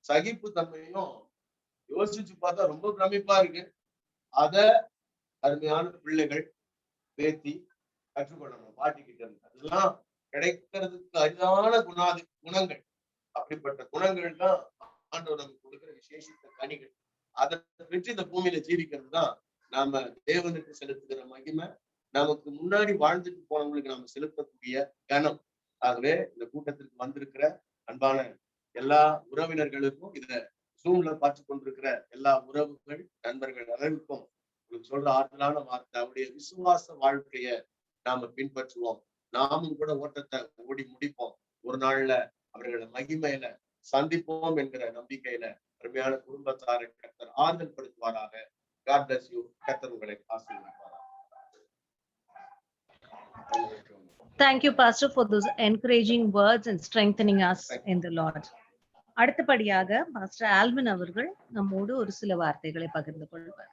Speaker 16: சகிப்பு தன்மையும் யோசிச்சு பார்த்தா ரொம்ப பிரமிப்பா இருக்கு. அத அருமையான பிள்ளைகள் பேத்தி கற்றுக்கொள்ளணும் பாட்டிக்கிட்ட இருந்து. அதெல்லாம் கிடைக்கிறதுக்கு அரிதான குணங்கள். அப்படிப்பட்ட குணங்கள் தான் ஆண்டவர் நமக்கு கொடுக்கிற விசேஷித்த கனிகள். அதை பெற்று இந்த பூமியில ஜீவிக்கிறது தான் நாம தேவனுக்கு செலுத்துகிற மகிமை, நமக்கு முன்னாடி வாழ்ந்துட்டு போனவங்களுக்கு நாம செலுத்தக்கூடிய கனம். ஆகவே இந்த கூட்டத்திற்கு வந்திருக்கிற அன்பான எல்லா உறவினர்களுக்கும், இத ஜூம்ல பார்த்து கொண்டிருக்கிற எல்லா உறவுகள் நண்பர்கள் அனைவருக்கும் உங்களுக்கு சொல்ற ஆறுதலான வார்த்தை, அவருடைய விசுவாச வாழ்க்கைய நாம பின்பற்றுவோம். நாமும் கூட ஓட்டத்தை ஓடி முடிப்போம். ஒரு நாள்ல அவர்களை மகிமையில சந்திப்போம் என்கிற நம்பிக்கையில அருமையான குடும்பத்தாரை கர்த்தர் ஆறுதல் படுத்துவாராக. God bless you. கர்த்தர் உங்களை ஆசீர்வதிப்பாராக.
Speaker 1: Thank you, Pastor, for those encouraging words and strengthening us in the Lord. அடுத்தபடியாக பாஸ்டர் ஆல்வின் அவர்கள் நம்மோடு ஒரு சில வார்த்தைகளை பகிர்ந்து கொள்வார்.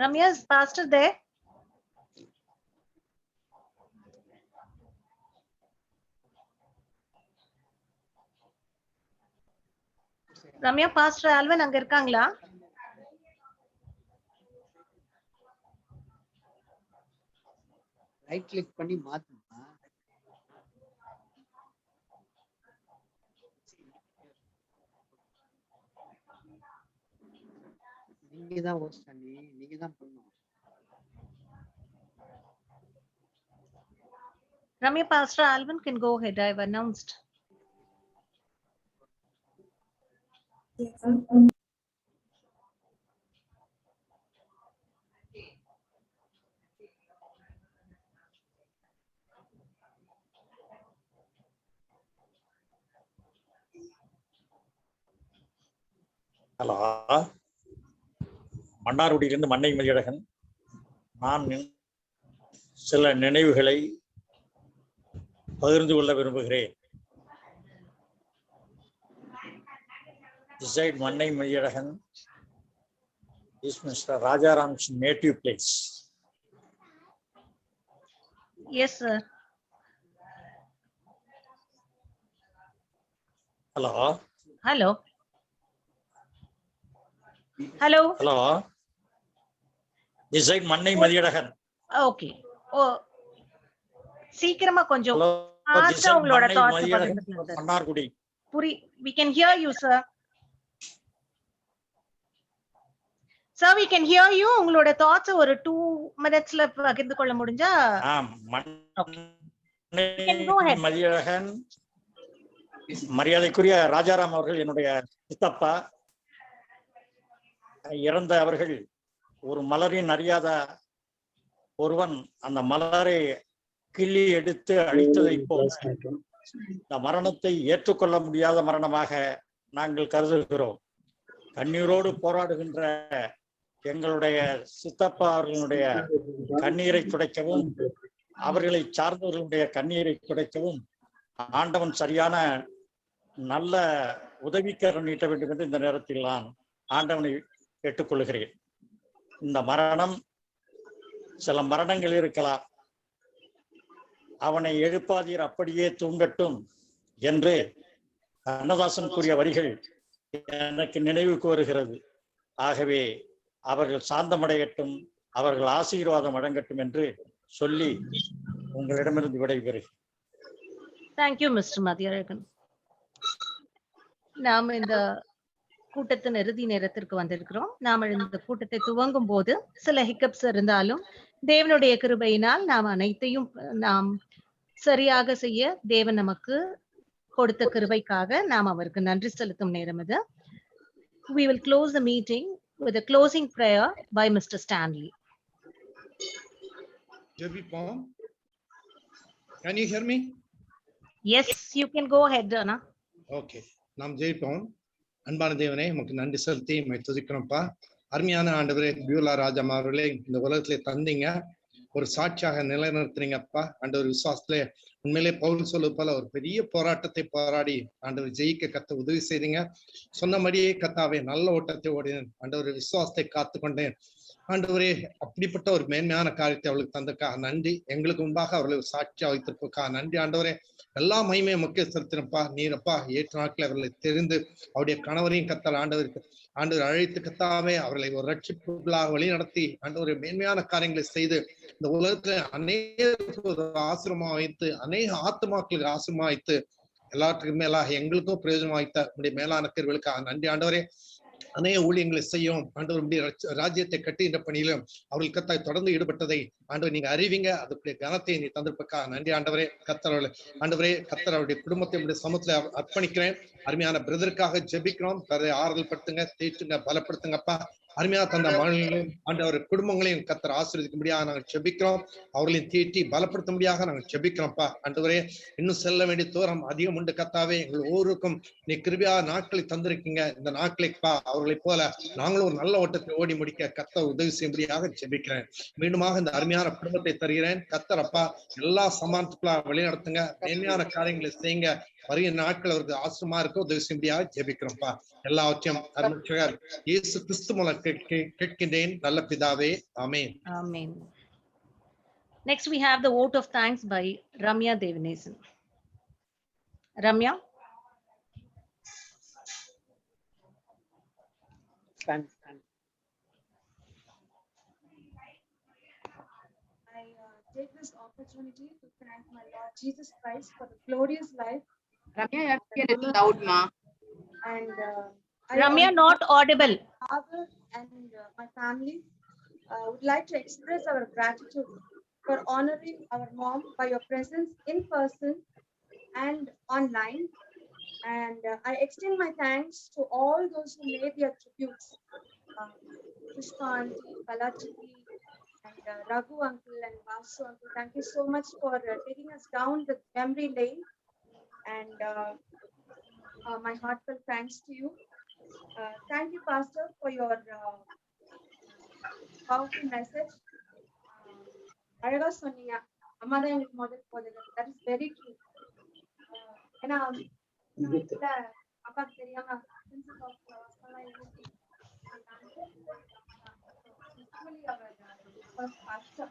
Speaker 1: Ramya, is pastor there? Ramya, pastor Alwin அங்க இருக்காங்களா?
Speaker 17: ரைட் கிளிக் பண்ணி மாத்துமா? நீங்க தான் ஹோஸ்ட் பண்ணி நீங்க தான் பண்ணணும்.
Speaker 1: Ramya, Pastor Alvin can go ahead. I've announced.
Speaker 7: Hello, மன்னார்குடியிலிருந்து மன்னை மதியழகன். நான் சில நினைவுகளை பகிர்ந்து கொள்ள விரும்புகிறேன். Beside Mannai Madiyalagan is Mr. Rajaram's native place.
Speaker 1: Yes, sir.
Speaker 7: Hello.
Speaker 1: Hello. Hello.
Speaker 7: Hello. Beside Mannai Madiyalagan.
Speaker 1: Okay. Oh, சீக்கிரமா கொஞ்சம்
Speaker 7: Hello.
Speaker 1: உங்களோட
Speaker 7: Mannai Madiyalagan, Mannargudi.
Speaker 1: We can hear you, sir. Sir, we can hear you. உங்களோட thoughts ஒரு 2 minutesல பகிர்ந்து கொள்ள முடிஞ்சா?
Speaker 7: மதியழகன், மரியாதைக்குரிய ராஜாராம் அவர்கள் என்னுடைய சித்தப்பா. இறந்த அவர்கள் ஒரு மலரின் அறியாத ஒருவன் அந்த மலரை கிள்ளி எடுத்து அழித்ததை போல இந்த மரணத்தை ஏற்றுக்கொள்ள முடியாத மரணமாக நாங்கள் கருதுகிறோம். கண்ணீரோடு போராடுகின்ற எங்களுடைய சித்தப்பா அவர்களுடைய கண்ணீரை துடைக்கவும் அவர்களை சார்ந்தவர்களுடைய கண்ணீரை துடைக்கவும் ஆண்டவன் சரியான நல்ல உதவிக்கரம் நீட்ட வேண்டும் என்று இந்த நேரத்தில் நான் ஆண்டவனை கேட்டுக்கொள்கிறேன். இந்த மரணம் சில மரணங்கள் இருக்கலாம், அவனை எழுப்பாதீர் அப்படியே தூங்கட்டும் என்று கண்ணதாசன் கூறிய வரிகள் எனக்கு நினைவுக்கு வருகிறது. ஆகவே அவர்கள் சாந்தமடையட்டும், அவர்கள் ஆசீர்வாதம் வழங்கட்டும் என்று சொல்லி உங்களிடமிருந்து விடைபெறுகிறேன்.
Speaker 1: Thank you, Mr. மதியழகன். நாம் இந்த கூட்டத்தின் இறுதி நேரத்திற்கு வந்திருக்கிறோம். நாம் இந்த கூட்டத்தை துவங்கும் போது சில ஹிக்கப்ஸ் இருந்தாலும் தேவனுடைய கிருபையினால் நாம் அனைத்தையும் நாம் சரியாக செய்ய தேவன் நமக்கு கொடுத்த கிருபைக்காக நாம் அவருக்கு நன்றி செலுத்தும் நேரம் இது. We will close the meeting with a closing prayer by Mr. Stanley.
Speaker 10: ஜெபிப்போம். Can you hear me?
Speaker 1: Yes, you can go ahead, Anna.
Speaker 10: Okay. நாம் ஜெபிப்போம். அன்பான தேவனே, உமக்கு நன்றி செலுத்தி உம்மை துதிக்கிறோம்ப்பா. அருமையான ஆண்டவரே, பியூலா ராஜம் அவர்களே இந்த உலகத்திலே தந்தீங்க, ஒரு சாட்சியாக நிலைநிறுத்துறீங்கப்பா. ஆண்டவர் விசுவாசத்திலே உண்மையிலே பவுல் சொல்வது போல ஒரு பெரிய போராட்டத்தை போராடி ஆண்டவர் ஜெயிக்க கத்த உதவி செய்தீங்க. சொன்னபடியே கத்தாவே நல்ல ஓட்டத்தை ஓடினேன், ஆண்டவர் விசுவாசத்தை காத்து கொண்டேன். ஆண்டவரே, அப்படிப்பட்ட ஒரு மேன்மையான காரியத்தை அவளுக்கு தந்தக்கா நன்றி. எங்களுக்கு முன்பாக அவர்களை சாட்சியா வைத்திருப்பா நன்றி. ஆண்டவரே, எல்லா மகிமையை முக்கிய செலுத்தினப்பா. நீரப்பா ஏற்ற நாட்கள் அவர்களை தெரிந்து அவருடைய கணவரையும் கத்தால் ஆண்டவர் அழைத்து கத்தாவே அவர்களை ஒரு ரட்சிப்புகளாக வழி நடத்தி ஆண்டவரை மேன்மையான காரியங்களை செய்து இந்த உலகத்துல அநேக ஆசிரமா வைத்து அநேக ஆத்மாக்களுக்கு ஆசிரமா வைத்து எல்லாத்துக்கும் மேலாக எங்களுக்கும் பிரயோஜனம் வாய்த்த உடைய மேலான கிருபைகளுக்காக நன்றி. ஆண்டவரே, அநேக ஊழியங்களை செய்யும் ஆண்டவர் ராஜ்யத்தை கட்டுகின்ற பணியிலும் அவர்கள் கத்தாய் தொடர்ந்து ஈடுபட்டதை ஆண்டவர் நீங்க அறிவிங்க. அதுக்குரிய கனத்தை நீ தந்திருப்பக்கா நன்றி. ஆண்டவரே, ஆண்டவரே கத்தர் அவருடைய குடும்பத்தை சமூகத்துல அர்ப்பணிக்கிறேன். அருமையான பிரதருக்காக ஜெபிக்கிறோம். ஆறுதல் படுத்துங்க, தேய்ச்சுங்க, பலப்படுத்துங்கப்பா. அருமையா தந்த மாநிலங்களையும் ஆண்டவர் குடும்பங்களையும் கத்தர் ஆசீர்வதிக்க முடியாது நாங்கள் ஜெபிக்கிறோம். அவர்களையும் தீட்டி பலப்படுத்த முடியாத நாங்கள் ஜெபிக்கிறோம்ப்பா. ஆண்டவரே, இன்னும் செல்ல வேண்டிய தூரம் அதிகம் உண்டு கத்தாவே. எங்கள் ஒவ்வொருக்கும் நீ கிருபையா நாட்களை தந்திருக்கீங்க. இந்த நாட்களைப்பா அவர்களை போல நாங்களும் ஒரு நல்ல ஓட்டத்தை ஓடி முடிக்க கத்தர் உதவி செய்யும்படியாக ஜெபிக்கிறேன். மீண்டுமாக இந்த அருமையான குடும்பத்தை தருகிறேன். கத்தர் அப்பா எல்லா சமானத்துக்குள்ளா வழி நடத்துங்க, மேன்மையான காரியங்களை செய்யுங்க. வருகிற நாட்கள் அவருக்கு ஆசிரமா இருக்க உதவி செய்ய ஜெபிக்கிறோம்ப்பா. எல்லாவற்றையும் அருட்சகர் இயேசு கிறிஸ்து மூலம் கேட்கின்றேன் நல்ல பிதாவே. ஆமென்.
Speaker 1: Amen. Next, we have the vote of thanks by Ramya Devanesan. Ramya.
Speaker 12: I take this opportunity to thank my Lord Jesus Christ for the glorious life.
Speaker 6: Ramya, you have to be a little loud, ma.
Speaker 12: And
Speaker 1: Ramya, not audible.
Speaker 12: Father and my family would like to express our gratitude for honoring our mom by your presence in person and online. And I extend my thanks to all those who made their tributes. Pushpa auntie, Kalachiti, and Raghu uncle and Vasu uncle. Thank you so much for taking us down the memory lane. And my heartfelt thanks to you. Thank you, Pastor, for your powerful message. அழகா சொன்னீங்க. அம்மா தான் எனக்கு முதல் போதகர். That is very true. ஏன்னா வீட்டுல அப்பாக்கு தெரியாம principal of Vaskola university first pastor.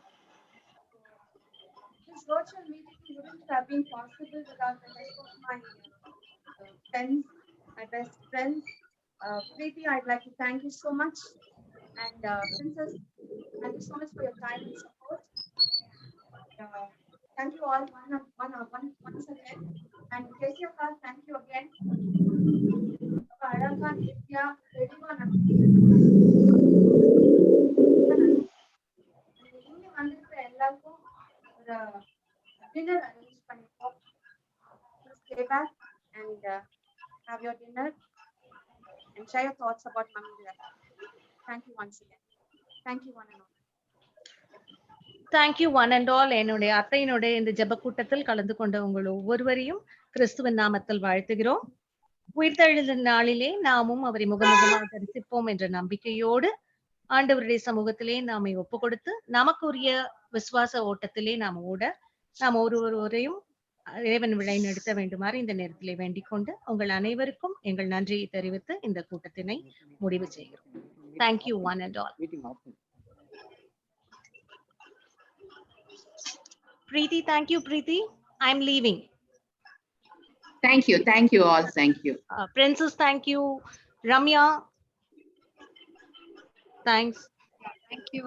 Speaker 12: This virtual meeting wouldn't have been possible without the help of my friends, my best friends. Preeti, I'd like to thank you so much. And Princess, thank you so much for your time and support. Thank you all once again. And Jessica, thank you again. Aranka, Nitya, everyone. இங்க வந்திருக்கிற எல்லாருக்கும் ஒரு டின்னர் அரேஞ்ச் பண்ணிருக்கோம். Stay back and have your dinner and share your thoughts about Mummy life. Thank you once again. Thank you one and all.
Speaker 1: Thank you one and all. என்னுடைய அத்தையினுடைய இந்த ஜெப கூட்டத்தில் கலந்து கொண்ட உங்கள் ஒவ்வொருவரையும் கிறிஸ்துவின் நாமத்தில் வாழ்த்துகிறோம். உயிர்த்தெழுந்த நாளிலே நாமும் அவரை முகமுகமாக தரிசிப்போம் என்ற நம்பிக்கையோடு ஆண்டவருடைய சமூகத்திலே நாமை ஒப்பு கொடுத்து நமக்குரிய விசுவாச ஓட்டத்திலே நாம் ஓட நாம் ஒருவரையும் இறைவன் வழி நடத்த வேண்டுமாறு இந்த நேரத்திலே வேண்டிக் கொண்டு உங்கள் அனைவருக்கும் எங்கள் நன்றியை தெரிவித்து இந்த கூட்டத்தினை முடிவு செய்கிறோம். Thank you one and all. Preeti, thank you, Preeti. I'm leaving.
Speaker 8: Thank you all, thank you.
Speaker 1: Princess, thank you. Ramya, thanks.
Speaker 6: Thank you.